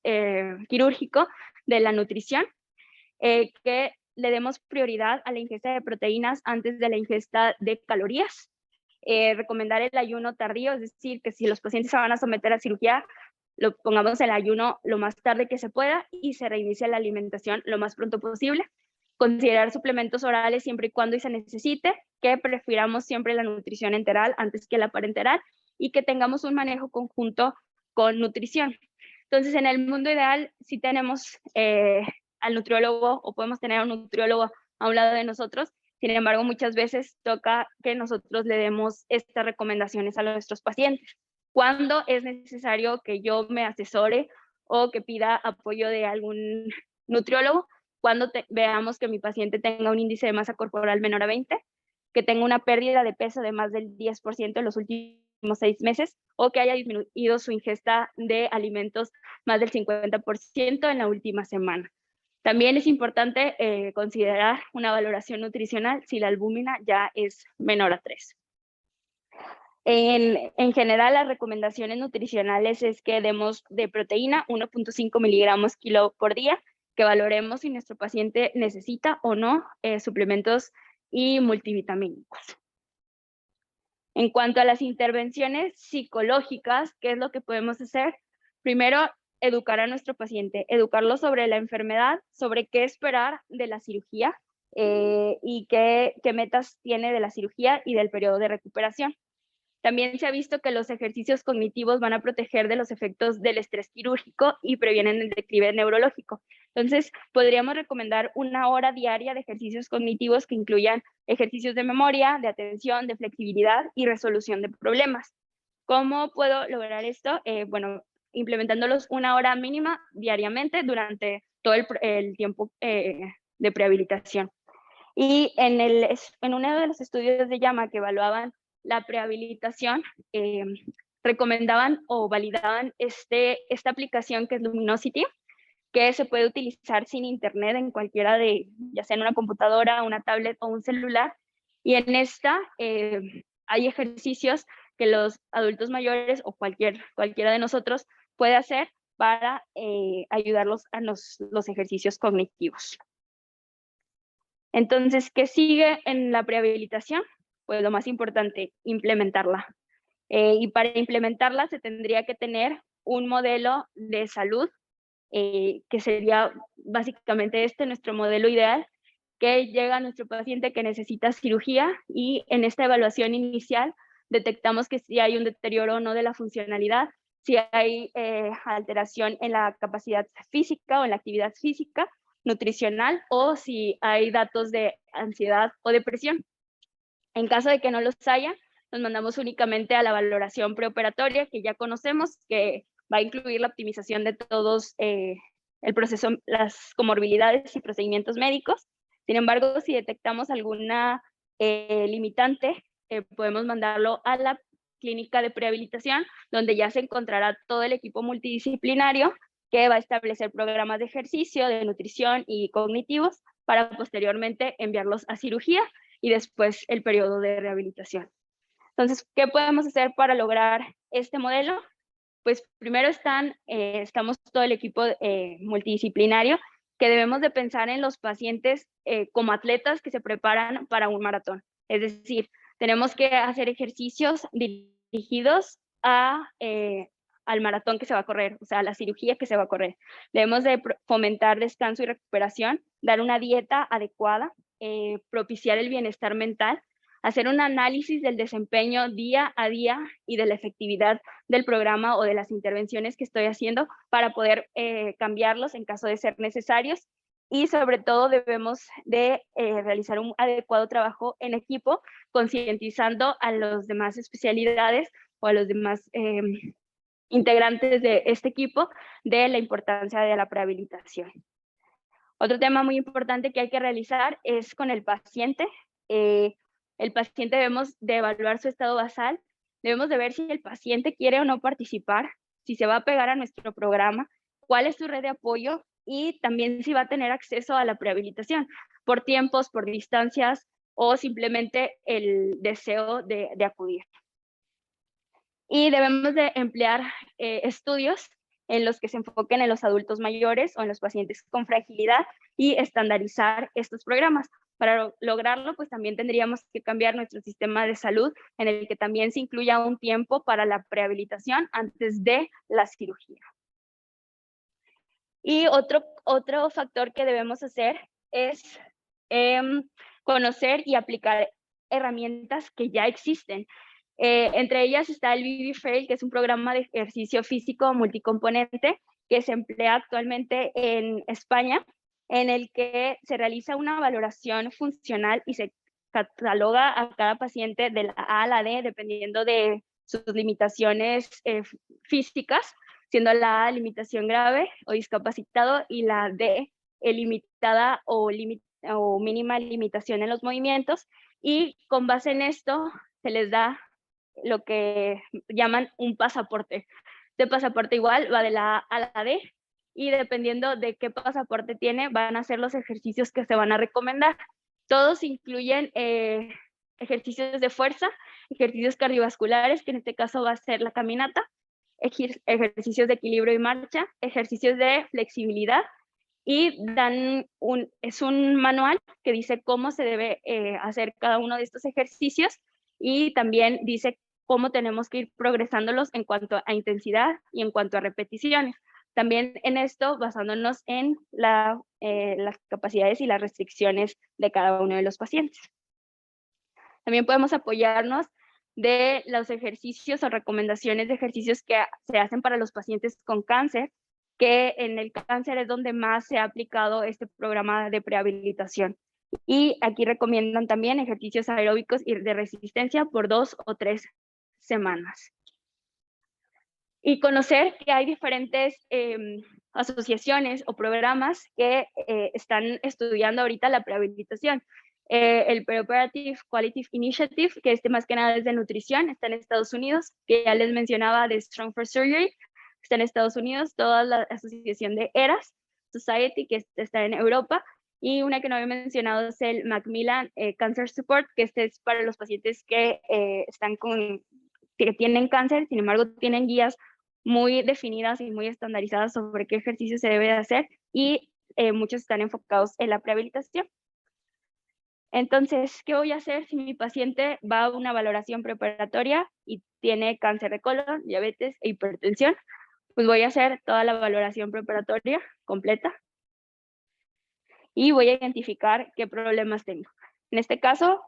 quirúrgico de la nutrición, que le demos prioridad a la ingesta de proteínas antes de la ingesta de calorías. Recomendar el ayuno tardío, es decir, que si los pacientes se van a someter a cirugía, lo pongamos en ayuno lo más tarde que se pueda y se reinicia la alimentación lo más pronto posible. Considerar suplementos orales siempre y cuando se necesite, que prefiramos siempre la nutrición enteral antes que la parenteral y que tengamos un manejo conjunto con nutrición. Entonces, en el mundo ideal, si tenemos al nutriólogo o podemos tener a un nutriólogo a un lado de nosotros. Sin embargo, muchas veces toca que nosotros le demos estas recomendaciones a nuestros pacientes. ¿Cuándo es necesario que yo me asesore o que pida apoyo de algún nutriólogo? Cuando veamos que mi paciente tenga un índice de masa corporal menor a 20, que tenga una pérdida de peso de más del 10% en los últimos 6 meses, o que haya disminuido su ingesta de alimentos más del 50% en la última semana. También es importante considerar una valoración nutricional si la albúmina ya es menor a 3. En general, las recomendaciones nutricionales es que demos de proteína 1.5 miligramos kilo por día, que valoremos si nuestro paciente necesita o no suplementos y multivitamínicos. En cuanto a las intervenciones psicológicas, ¿qué es lo que podemos hacer? Primero, educar a nuestro paciente, educarlo sobre la enfermedad, sobre qué esperar de la cirugía y qué metas tiene de la cirugía y del periodo de recuperación. También se ha visto que los ejercicios cognitivos van a proteger de los efectos del estrés quirúrgico y previenen el declive neurológico. Entonces, podríamos recomendar 1 hora diaria de ejercicios cognitivos que incluyan ejercicios de memoria, de atención, de flexibilidad y resolución de problemas. ¿Cómo puedo lograr esto? Bueno, implementándolos 1 hora mínima diariamente durante todo el tiempo de prehabilitación. Y en uno de los estudios de JAMA que evaluaban la prehabilitación, recomendaban o validaban esta aplicación que es Luminosity, que se puede utilizar sin internet en cualquiera de, ya sea en una computadora, una tablet o un celular. Y en esta hay ejercicios que los adultos mayores o cualquiera de nosotros puede hacer para ayudarlos a los ejercicios cognitivos. Entonces, ¿qué sigue en la prehabilitación? Pues lo más importante, implementarla. Y para implementarla se tendría que tener un modelo de salud, que sería básicamente nuestro modelo ideal, que llega a nuestro paciente que necesita cirugía y en esta evaluación inicial detectamos que si hay un deterioro o no de la funcionalidad, si hay alteración en la capacidad física o en la actividad física, nutricional, o si hay datos de ansiedad o depresión. En caso de que no los haya, nos mandamos únicamente a la valoración preoperatoria que ya conocemos, que va a incluir la optimización de todos el proceso, las comorbilidades y procedimientos médicos. Sin embargo, si detectamos alguna limitante, podemos mandarlo a la clínica de prehabilitación, donde ya se encontrará todo el equipo multidisciplinario que va a establecer programas de ejercicio, de nutrición y cognitivos para posteriormente enviarlos a cirugía y después el periodo de rehabilitación. Entonces, ¿qué podemos hacer para lograr este modelo? Pues primero estamos todo el equipo multidisciplinario, que debemos de pensar en los pacientes como atletas que se preparan para un maratón. Es decir, tenemos que hacer ejercicios dirigidos al maratón que se va a correr, o sea, a la cirugía que se va a correr. Debemos de fomentar descanso y recuperación, dar una dieta adecuada, propiciar el bienestar mental, hacer un análisis del desempeño día a día y de la efectividad del programa o de las intervenciones que estoy haciendo para poder cambiarlos en caso de ser necesarios. Y sobre todo debemos de realizar un adecuado trabajo en equipo, concientizando a las demás especialidades o a los demás integrantes de este equipo de la importancia de la prehabilitación. Otro tema muy importante que hay que realizar es con el paciente. El paciente debemos de evaluar su estado basal, debemos de ver si el paciente quiere o no participar, si se va a pegar a nuestro programa, cuál es su red de apoyo y también si va a tener acceso a la prehabilitación por tiempos, por distancias o simplemente el deseo de acudir. Y debemos de emplear estudios en los que se enfoquen en los adultos mayores o en los pacientes con fragilidad y estandarizar estos programas. Para lograrlo, pues también tendríamos que cambiar nuestro sistema de salud en el que también se incluya un tiempo para la prehabilitación antes de la cirugía. Y otro factor que debemos hacer es conocer y aplicar herramientas que ya existen. Entre ellas está el BB-Frail, que es un programa de ejercicio físico multicomponente que se emplea actualmente en España, en el que se realiza una valoración funcional y se cataloga a cada paciente de la A a la D, dependiendo de sus limitaciones físicas, siendo la A limitación grave o discapacitado y la D limitada o mínima limitación en los movimientos, y con base en esto se les da lo que llaman un pasaporte. Este pasaporte igual va de la A a la D y dependiendo de qué pasaporte tiene van a ser los ejercicios que se van a recomendar. Todos incluyen ejercicios de fuerza, ejercicios cardiovasculares, que en este caso va a ser la caminata, ejercicios de equilibrio y marcha, ejercicios de flexibilidad, y es un manual que dice cómo se debe hacer cada uno de estos ejercicios y también dice cómo tenemos que ir progresándolos en cuanto a intensidad y en cuanto a repeticiones. También en esto basándonos en las capacidades y las restricciones de cada uno de los pacientes. También podemos apoyarnos de los ejercicios o recomendaciones de ejercicios que se hacen para los pacientes con cáncer, que en el cáncer es donde más se ha aplicado este programa de prehabilitación. Y aquí recomiendan también ejercicios aeróbicos y de resistencia por 2 o 3 semanas. Y conocer que hay diferentes asociaciones o programas que están estudiando ahorita la prehabilitación. El Preoperative Quality Initiative, que más que nada es de nutrición, está en Estados Unidos, que ya les mencionaba de Strong for Surgery, está en Estados Unidos, toda la asociación de ERAS Society, que está en Europa, y una que no había mencionado es el Macmillan Cancer Support, que es para los pacientes que que tienen cáncer, sin embargo tienen guías muy definidas y muy estandarizadas sobre qué ejercicio se debe de hacer, y muchos están enfocados en la prehabilitación. Entonces, ¿qué voy a hacer si mi paciente va a una valoración preparatoria y tiene cáncer de colon, diabetes e hipertensión? Pues voy a hacer toda la valoración preparatoria completa y voy a identificar qué problemas tengo. En este caso,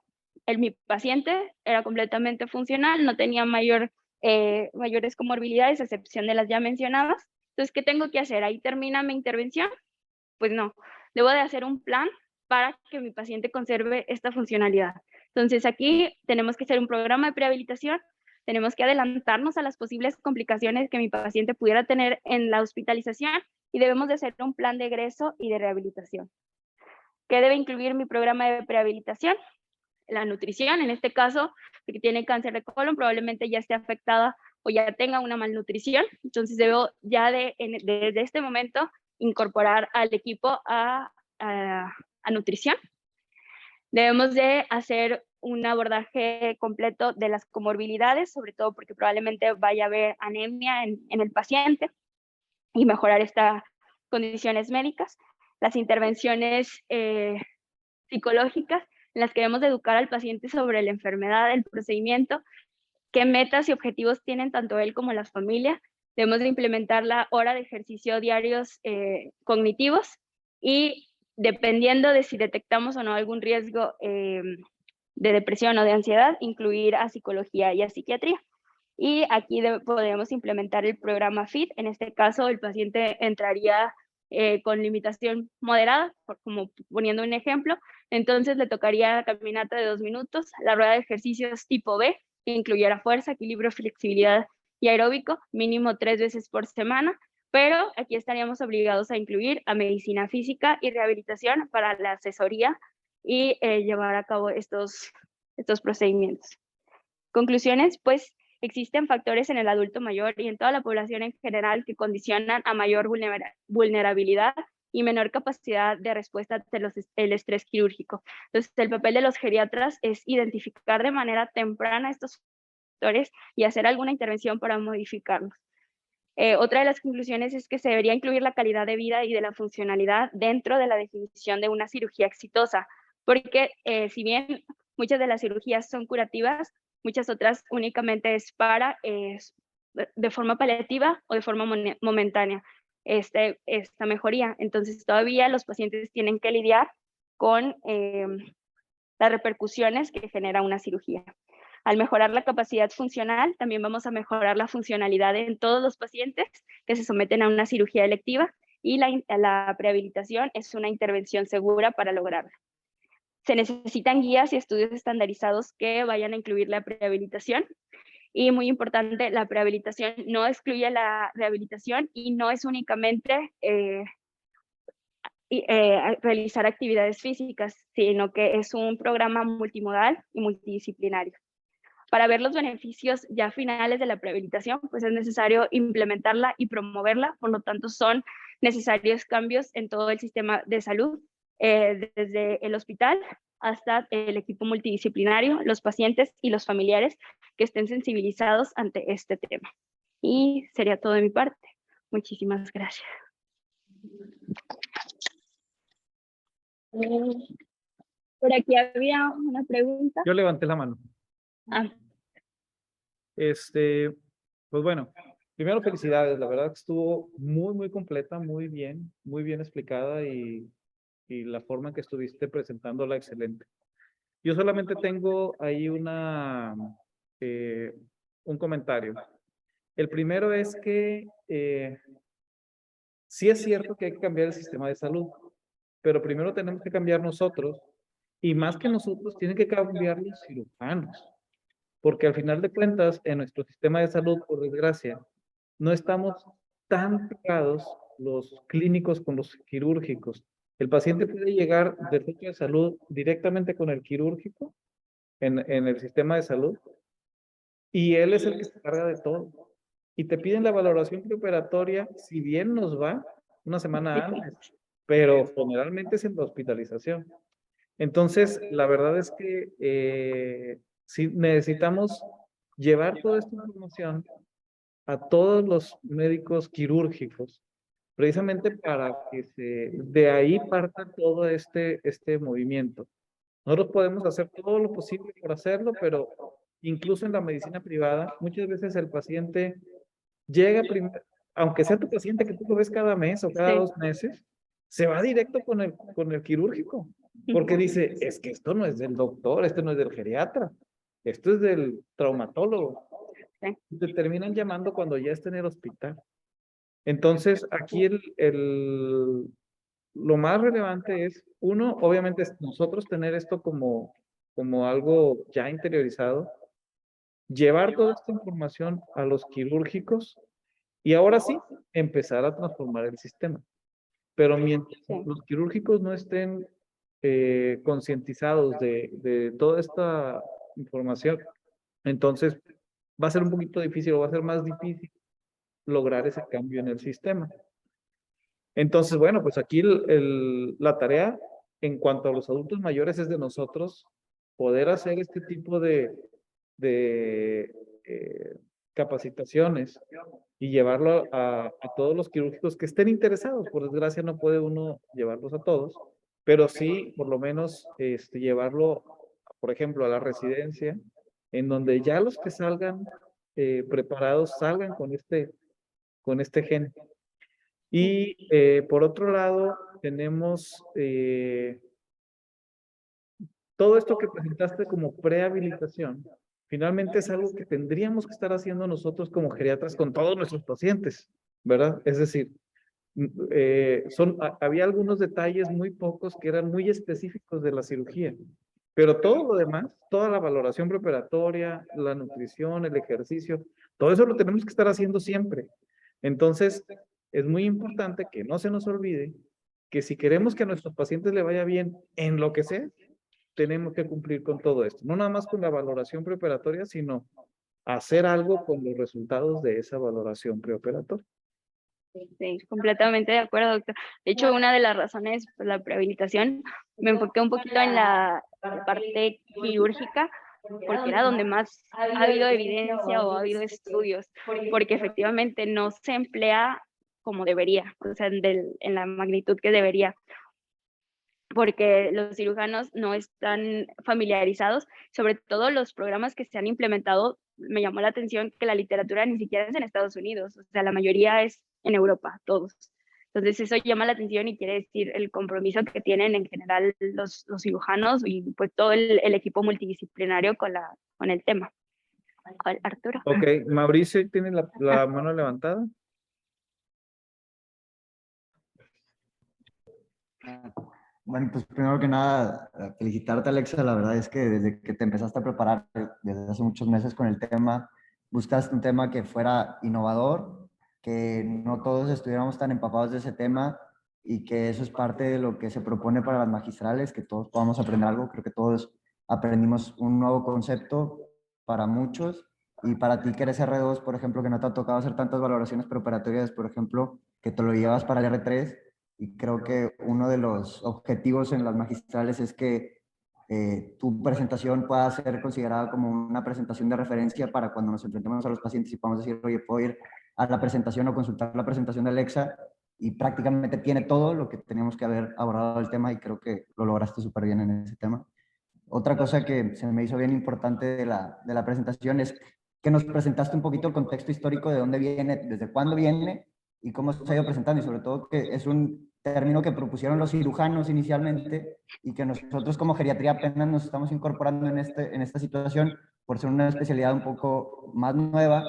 mi paciente era completamente funcional, no tenía mayores comorbilidades, a excepción de las ya mencionadas. Entonces, ¿qué tengo que hacer? ¿Ahí termina mi intervención? Pues no, debo de hacer un plan para que mi paciente conserve esta funcionalidad. Entonces, aquí tenemos que hacer un programa de prehabilitación, tenemos que adelantarnos a las posibles complicaciones que mi paciente pudiera tener en la hospitalización y debemos de hacer un plan de egreso y de rehabilitación. ¿Qué debe incluir mi programa de prehabilitación? La nutrición, en este caso, que tiene cáncer de colon, probablemente ya esté afectada o ya tenga una malnutrición, entonces debo ya desde este momento incorporar al equipo a nutrición. Debemos de hacer un abordaje completo de las comorbilidades, sobre todo porque probablemente vaya a haber anemia en el paciente, y mejorar estas condiciones médicas. Las intervenciones psicológicas, en las que debemos de educar al paciente sobre la enfermedad, el procedimiento, qué metas y objetivos tienen tanto él como la familia. Debemos de implementar la hora de ejercicio diarios cognitivos, y dependiendo de si detectamos o no algún riesgo de depresión o de ansiedad, incluir a psicología y a psiquiatría. Y aquí podemos implementar el programa FIT. En este caso, el paciente entraría con limitación moderada, como poniendo un ejemplo. Entonces le tocaría caminata de 2 minutos, la rueda de ejercicios tipo B, que incluyera fuerza, equilibrio, flexibilidad y aeróbico, mínimo 3 veces por semana. Pero aquí estaríamos obligados a incluir a medicina física y rehabilitación para la asesoría y llevar a cabo estos procedimientos. Conclusiones, pues existen factores en el adulto mayor y en toda la población en general que condicionan a mayor vulnerabilidad y menor capacidad de respuesta ante el estrés quirúrgico. Entonces, el papel de los geriatras es identificar de manera temprana estos factores y hacer alguna intervención para modificarlos. Otra de las conclusiones es que se debería incluir la calidad de vida y de la funcionalidad dentro de la definición de una cirugía exitosa, porque si bien muchas de las cirugías son curativas, muchas otras únicamente es para, de forma paliativa o de forma momentánea, esta mejoría. Entonces todavía los pacientes tienen que lidiar con las repercusiones que genera una cirugía. Al mejorar la capacidad funcional, también vamos a mejorar la funcionalidad en todos los pacientes que se someten a una cirugía electiva, y la prehabilitación es una intervención segura para lograrla. Se necesitan guías y estudios estandarizados que vayan a incluir la prehabilitación. Y muy importante, la prehabilitación no excluye la rehabilitación y no es únicamente realizar actividades físicas, sino que es un programa multimodal y multidisciplinario. Para ver los beneficios ya finales de la prehabilitación, pues es necesario implementarla y promoverla. Por lo tanto, son necesarios cambios en todo el sistema de salud, desde el hospital hasta el equipo multidisciplinario, los pacientes y los familiares que estén sensibilizados ante este tema. Y sería todo de mi parte. Muchísimas gracias. Por aquí había una pregunta.
Yo levanté la mano. Pues bueno, primero felicidades, la verdad que estuvo muy completa, muy bien explicada, y la forma en que estuviste presentándola, excelente. Yo solamente tengo ahí un comentario. El primero es que sí es cierto que hay que cambiar el sistema de salud, pero primero tenemos que cambiar nosotros, y más que nosotros, tienen que cambiar los cirujanos. Porque al final de cuentas, en nuestro sistema de salud, por desgracia, no estamos tan pegados los clínicos con los quirúrgicos. El paciente puede llegar del centro de salud directamente con el quirúrgico en el sistema de salud, y él es el que se encarga de todo. Y te piden la valoración preoperatoria, si bien nos va, una semana antes, pero generalmente es en la hospitalización. Entonces, la verdad es que sí necesitamos llevar toda esta información a todos los médicos quirúrgicos, precisamente para que de ahí parta todo este movimiento. Nosotros podemos hacer todo lo posible por hacerlo, pero incluso en la medicina privada, muchas veces el paciente llega primero, aunque sea tu paciente que tú lo ves cada mes o cada 2 meses, se va directo con el quirúrgico, porque dice, es que esto no es del doctor, esto no es del geriatra, esto es del traumatólogo. Y te terminan llamando cuando ya está en el hospital. Entonces, aquí lo más relevante es, uno, obviamente, es nosotros tener esto como algo ya interiorizado, llevar toda esta información a los quirúrgicos, y ahora sí, empezar a transformar el sistema. Pero mientras los quirúrgicos no estén concientizados de toda esta información, entonces va a ser un poquito difícil, o va a ser más difícil lograr ese cambio en el sistema. Entonces, bueno, pues aquí la tarea en cuanto a los adultos mayores es de nosotros poder hacer este tipo de capacitaciones y llevarlo a todos los quirúrgicos que estén interesados. Por desgracia no puede uno llevarlos a todos, pero sí por lo menos llevarlo, por ejemplo, a la residencia, en donde ya los que salgan preparados salgan con este gen. Y por otro lado, tenemos todo esto que presentaste como prehabilitación. Finalmente es algo que tendríamos que estar haciendo nosotros como geriatras con todos nuestros pacientes, ¿verdad? Es decir, había algunos detalles muy pocos que eran muy específicos de la cirugía, pero todo lo demás, toda la valoración preparatoria, la nutrición, el ejercicio, todo eso lo tenemos que estar haciendo siempre. Entonces, es muy importante que no se nos olvide que si queremos que a nuestros pacientes le vaya bien en lo que sea, tenemos que cumplir con todo esto. No nada más con la valoración preparatoria, sino hacer algo con los resultados de esa valoración preoperatoria.
Sí, completamente de acuerdo, doctor. De hecho, una de las razones por la prehabilitación, me enfoqué un poquito en la parte quirúrgica, porque era donde más ha habido evidencia o ha habido estudios, porque efectivamente no se emplea como debería, o sea, en la magnitud que debería, porque los cirujanos no están familiarizados, sobre todo los programas que se han implementado. Me llamó la atención que la literatura ni siquiera es en Estados Unidos, o sea, la mayoría es en Europa, todos. Entonces eso llama la atención y quiere decir el compromiso que tienen en general los cirujanos y pues todo el equipo multidisciplinario con el tema. Arturo.
Ok, Mauricio tiene la mano levantada.
Bueno, pues primero que nada, felicitarte, Alexa. La verdad es que desde que te empezaste a preparar, desde hace muchos meses con el tema, buscaste un tema que fuera innovador, que no todos estuviéramos tan empapados de ese tema y que eso es parte de lo que se propone para las magistrales, que todos podamos aprender algo. Creo que todos aprendimos un nuevo concepto para muchos y para ti que eres R2, por ejemplo, que no te ha tocado hacer tantas valoraciones preparatorias, por ejemplo, que te lo llevas para el R3. Y creo que uno de los objetivos en las magistrales es que tu presentación pueda ser considerada como una presentación de referencia para cuando nos enfrentemos a los pacientes y podamos decir, oye, puedo ir a la presentación o consultar la presentación de Alexa, y prácticamente tiene todo lo que teníamos que haber abordado el tema, y creo que lo lograste súper bien en ese tema. Otra cosa que se me hizo bien importante de la presentación es que nos presentaste un poquito el contexto histórico de dónde viene, desde cuándo viene y cómo se ha ido presentando, y sobre todo que es un término que propusieron los cirujanos inicialmente y que nosotros como geriatría apenas nos estamos incorporando en esta situación por ser una especialidad un poco más nueva,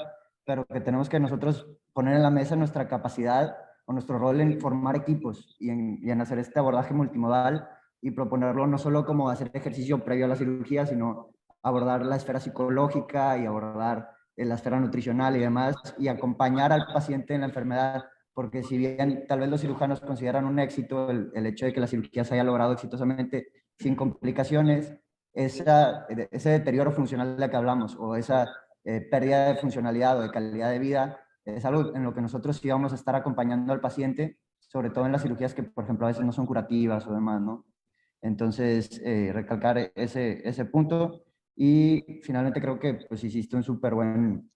pero que tenemos que nosotros poner en la mesa nuestra capacidad o nuestro rol en formar equipos y en hacer este abordaje multimodal y proponerlo no solo como hacer ejercicio previo a la cirugía, sino abordar la esfera psicológica y abordar la esfera nutricional y demás, y acompañar al paciente en la enfermedad, porque si bien tal vez los cirujanos consideran un éxito el hecho de que la cirugía se haya logrado exitosamente sin complicaciones, ese deterioro funcional de que hablamos o esa pérdida de funcionalidad o de calidad de vida es algo en lo que nosotros sí vamos a estar acompañando al paciente, sobre todo en las cirugías que, por ejemplo, a veces no son curativas o demás, ¿no? Entonces, recalcar ese punto. Y finalmente creo que pues hiciste un súper buen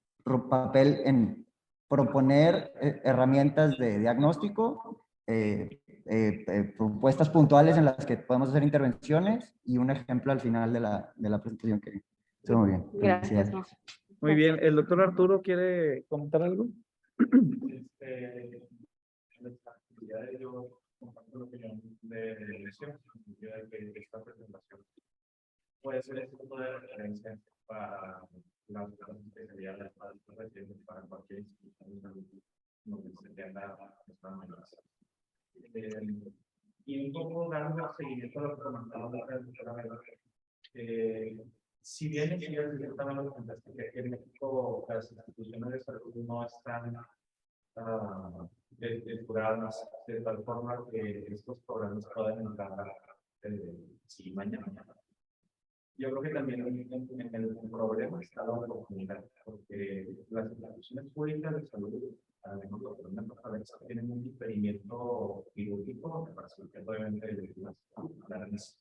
papel en proponer herramientas de diagnóstico, propuestas puntuales en las que podemos hacer intervenciones y un ejemplo al final de la presentación que estuvo muy bien.
Gracias.
Muy bien, ¿el doctor Arturo quiere comentar algo?
Yo comparto la opinión de lesión, en el sentido de que esta presentación puede ser un punto de referencia para las especialidades para cualquier institución donde se tenga esta amenaza. Y un poco dando seguimiento a lo que comentaba la doctora Vela, si bien es cierto que en México las instituciones de salud no están depuradas de tal forma que estos programas puedan entrar sí, mañana. Yo creo que también en el problema está la oportunidad, porque las instituciones públicas de salud, además tienen un diferimiento quirúrgico para obviamente las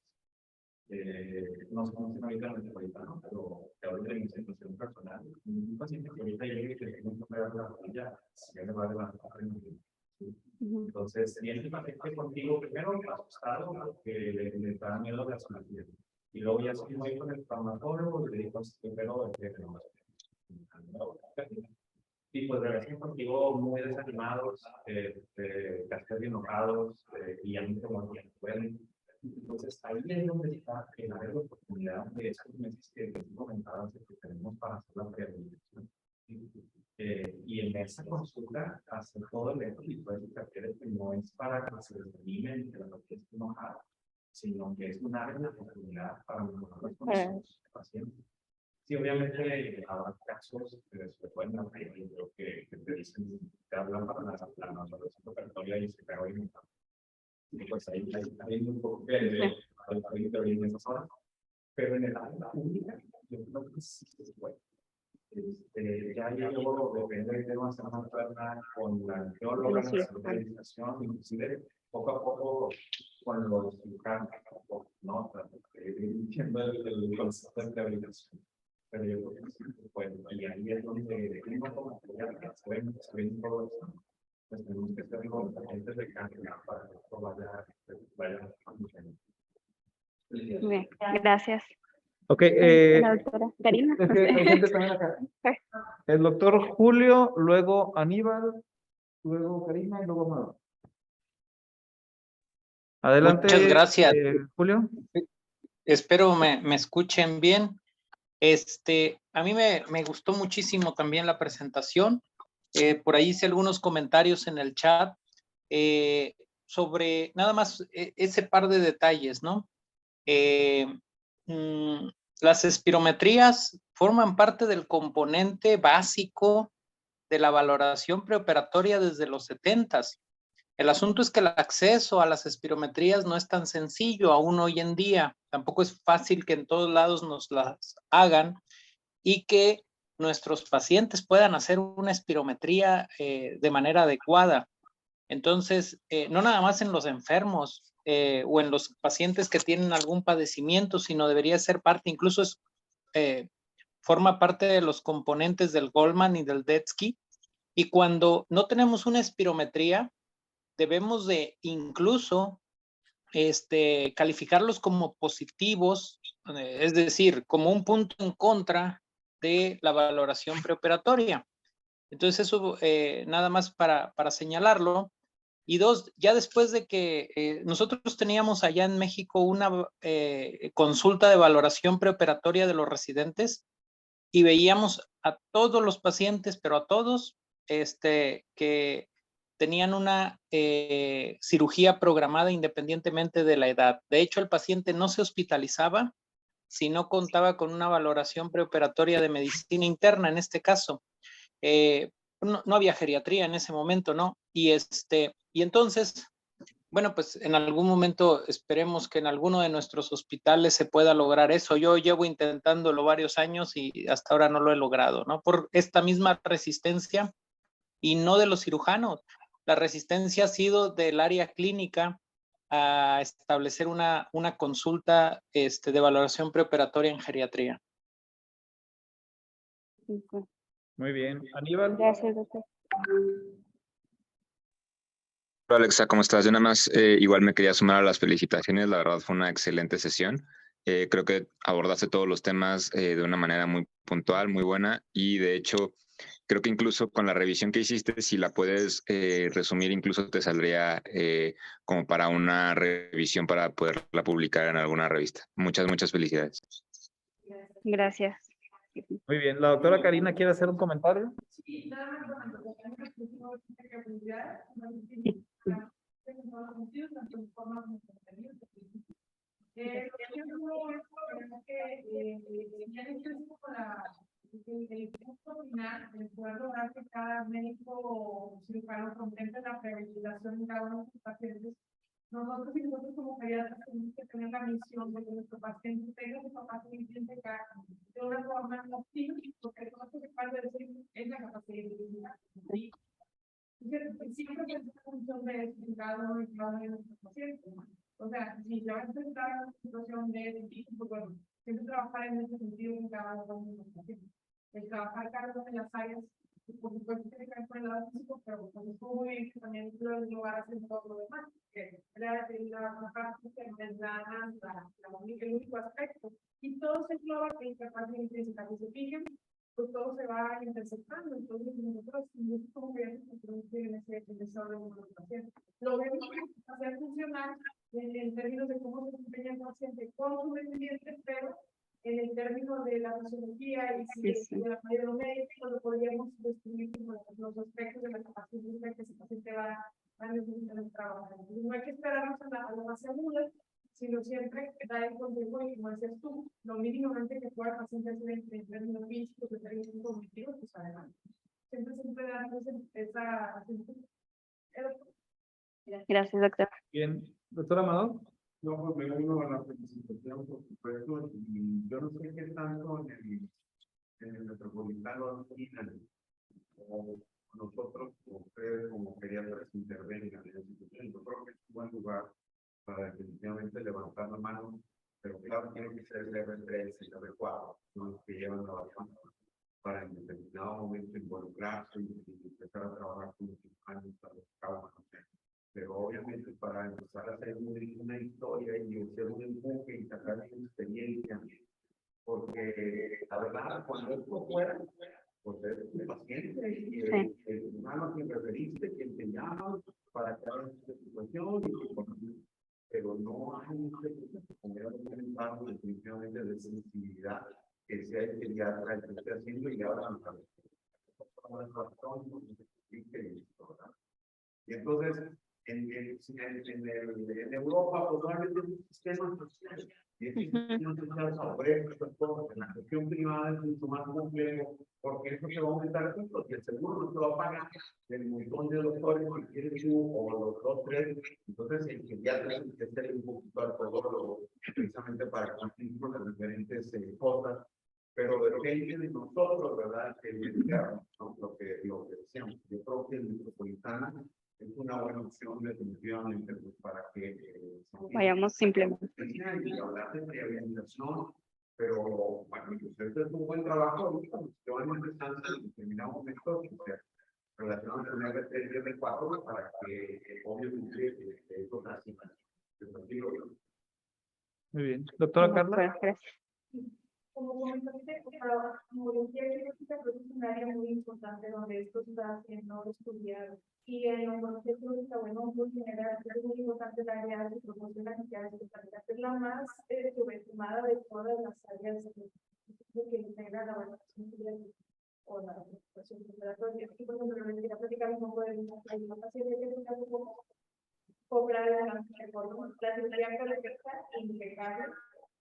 no sé cómo se me ahorita metropolitano, pero que ahorita en mi situación personal, un paciente que ahorita llegue y que tenga que operar la rodilla, se le va a levantar. Entonces, viene el paciente contigo primero asustado porque le da miedo de la cirugía. Y luego ya se voy con el farmacólogo y le digo, pero y pues regresan contigo muy desanimados, casi enojados, y a mí como que pueden. Entonces, ahí es donde está el área de oportunidad de esos meses que comentabas que tenemos para hacer la rehabilitación. Y en esa consulta, hacer todo el éxito de que no es para que se determinen que la paciente esté enojada, sino que es un área de oportunidad para mejorar las condiciones del paciente. Sí, obviamente habrá casos que se pueden hacer, que te dicen, te hablan para la evaluación operatoria y se cae hoy. Y pues ahí hay un poco que intervenir en esas horas. Pero en el área pública, yo creo que sí se puede. Ya luego depende de cómo se va a tratar con la geóloga, la rehabilitación, inclusive poco a poco con los cirujanos, ¿no? Diciendo el concepto de rehabilitación. Pero yo creo que sí se puede. Y ahí es donde uno como ya sabemos todo eso, pues tenemos que estar conscientes de cambio para que esto vaya funcionando.
Bien, gracias.
Ok,
La doctora Karina.
es que hay gente también acá. El doctor Julio, luego Aníbal, luego Karina y luego Amado. Adelante,
Muchas gracias.
Julio.
Espero me escuchen bien. A mí me gustó muchísimo también la presentación. Por ahí hice algunos comentarios en el chat sobre nada más ese par de detalles, ¿no? Las espirometrías forman parte del componente básico de la valoración preoperatoria desde los 70s. El asunto es que el acceso a las espirometrías no es tan sencillo aún hoy en día. Tampoco es fácil que en todos lados nos las hagan y que nuestros pacientes puedan hacer una espirometría de manera adecuada. Entonces, no nada más en los enfermos o en los pacientes que tienen algún padecimiento, sino debería ser parte, incluso forma parte de los componentes del Goldman y del DETSky. Y cuando no tenemos una espirometría, debemos de incluso calificarlos como positivos, es decir, como un punto en contra de la valoración preoperatoria. Entonces eso nada más para señalarlo. Y dos, ya después de que nosotros teníamos allá en México una consulta de valoración preoperatoria de los residentes y veíamos a todos los pacientes, pero a todos, que tenían una cirugía programada independientemente de la edad. De hecho, el paciente no se hospitalizaba si no contaba con una valoración preoperatoria de medicina interna, en este caso. No había geriatría en ese momento, ¿no? Y entonces, bueno, pues en algún momento esperemos que en alguno de nuestros hospitales se pueda lograr eso. Yo llevo intentándolo varios años y hasta ahora no lo he logrado, ¿no? Por esta misma resistencia y no de los cirujanos. La resistencia ha sido del área clínica a establecer una consulta de valoración preoperatoria en geriatría.
Muy bien. Aníbal.
Gracias, doctor.
Hola Alexa, ¿cómo estás? Yo nada más igual me quería sumar a las felicitaciones, la verdad fue una excelente sesión. Creo que abordaste todos los temas de una manera muy puntual, muy buena y de hecho creo que incluso con la revisión que hiciste, si la puedes resumir, incluso te saldría como para una revisión para poderla publicar en alguna revista. Muchas felicidades.
Gracias.
Muy bien. La doctora Karina quiere hacer un comentario.
Sí, nada más el punto final de poder lograr que cada médico cirujano contemple la rehabilitación de cada uno de sus pacientes. Nosotros como pediatras tenemos que tener la misión de que nuestro paciente tenga su capacidad de una forma óptima, porque eso no se puede decir es la capacidad de siempre que es una función de cada uno de nuestros pacientes. O sea, si yo voy a enfrentar una situación de, pues bueno, siempre trabajar en ese sentido en cada uno de los pacientes. El trabajar cada una de las áreas, por supuesto tiene que ver con el lado físico, pero pues es muy bien que también lo lugares en todo lo demás, que la práctica es el único aspecto. Y todo se engloba en capaz de intensitar. Si se fijan, pues todo se va intersectando. Entonces, nosotros como que en ese orden de los pacientes. Lo vemos hacer funcionar en términos de cómo se desempeña el paciente con su dependiente, pero en el término de la fisiología y de la mayoría de los médicos, lo podríamos describir como los aspectos de la capacidad que ese paciente va a necesitar trabajar. Entonces, no hay que esperarnos a la más segura, sino siempre dar el consejo y como decías tú, lo mínimamente que pueda el paciente hacer en términos físicos, en términos cognitivos, pues adelante. Siempre darnos esa...
Gracias, doctor.
Bien, doctor Amador.
No, pues me uno a la felicitación, por supuesto, y yo no sé qué tanto en el metropolitano o nosotros, como ustedes, como geriatras, intervengan en la situación. Yo creo que es un buen lugar para definitivamente levantar la mano, pero claro, tiene que ser el R3 y el R4, los que llevan la vacuna, para en determinado momento involucrarse y empezar a trabajar con los cirujanos para buscar. Pero obviamente para empezar a hacer una historia y hacer un enfoque y sacar una experiencia, porque la verdad, cuando esto fuera, pues es el paciente y el humano que referiste, quien te llama para que haga esta situación, pero no hay un comentado definitivamente de sensibilidad que sea el pediatra el que esté haciendo y ahora no sabe. Y entonces, en Europa, probablemente es un sistema social. Y es un sistema social sobre estas cosas. En la gestión privada es mucho más complejo, porque eso se va a aumentar el costo, y el seguro no se va a pagar del montón de doctores que quieres tú, o los dos, tres. Entonces, el pediatra tiene que ser un poquito al todo, precisamente para cumplir con las diferentes cosas. Pero depende de nosotros, ¿verdad? ¿No? Lo que decíamos. Yo creo que el metropolitana es una buena opción definitivamente pues, para que
vayamos simplemente.
Y hablar de rehabilitación, pero bueno, pues este es un buen trabajo ahorita, que van empezando en determinado momento relacionado con el R3 y R4 para que obviamente eso sea así.
Muy bien. Doctora Carla.
Gracias.
Como comentaste, la neurología biológica es un área muy importante donde esto está siendo estudiado. Y en la neurología biológica, bueno, en general, es muy importante la área de promoción de actividades especiales. Es la más subestimada de todas las áreas que integra la evaluación o la evaluación preparatoria. Y por ejemplo, me quería platicar un poco de una paciente que es un caso cobrar la cirugía biológica impecable.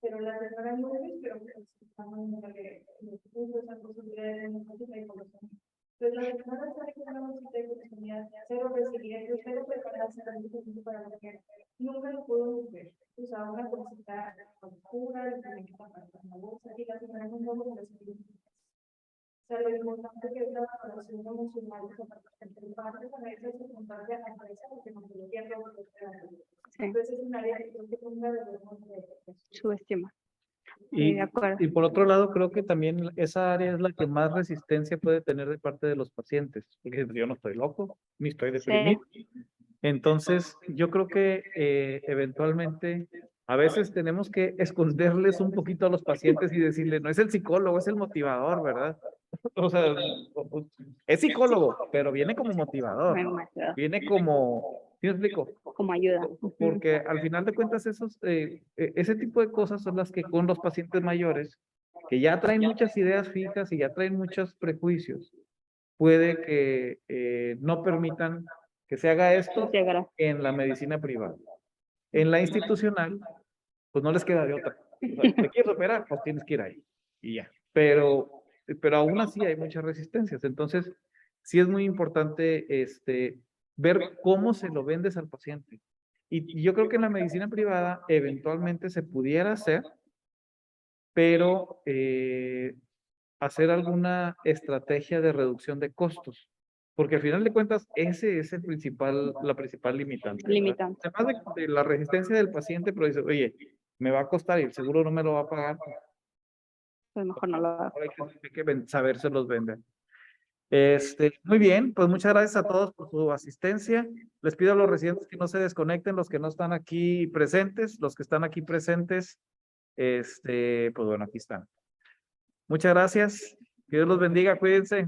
Pero la señora no es, pero estamos en el punto de esa posibilidad de una información. Entonces, la señora sabe que una visita que tenía cero resiliente, cero preparación para la que nunca lo pudo ver. Usaba una cosita oscura, para la bolsa, y la señora no lo recibió. O sea, lo importante que es la valoración emocional entre padres a veces se comparte a la empresa porque no se lo quiere. Entonces, es un área que creo que una de
subestima.
Y por otro lado, creo que también esa área es la que más resistencia puede tener de parte de los pacientes, porque yo no estoy loco, ni estoy deprimido. Entonces, yo creo que eventualmente a veces tenemos que esconderles un poquito a los pacientes y decirles, no es el psicólogo, es el motivador, ¿verdad? O sea, es psicólogo, pero viene como motivador, viene como, ¿sí me explico?
Como ayuda.
Porque al final de cuentas ese tipo de cosas son las que con los pacientes mayores, que ya traen muchas ideas fijas y ya traen muchos prejuicios, puede que no permitan que se haga esto en la medicina privada. En la institucional, pues no les queda de otra. O sea, ¿te quieres operar? Pues tienes que ir ahí y ya. Pero aún así hay muchas resistencias. Entonces, sí es muy importante ver cómo se lo vendes al paciente. Y yo creo que en la medicina privada eventualmente se pudiera hacer, pero hacer alguna estrategia de reducción de costos. Porque al final de cuentas, ese es la principal limitante. Además de la resistencia del paciente, pero dice, oye, me va a costar y el seguro no me lo va a pagar,
Pues mejor no lo hago.
ahora hay que saberse los vender. Muy bien, pues muchas gracias a todos por su asistencia. Les pido a los residentes que no se desconecten, los que no están aquí presentes, los que están aquí presentes, pues bueno, aquí están. Muchas gracias. Que Dios los bendiga, cuídense.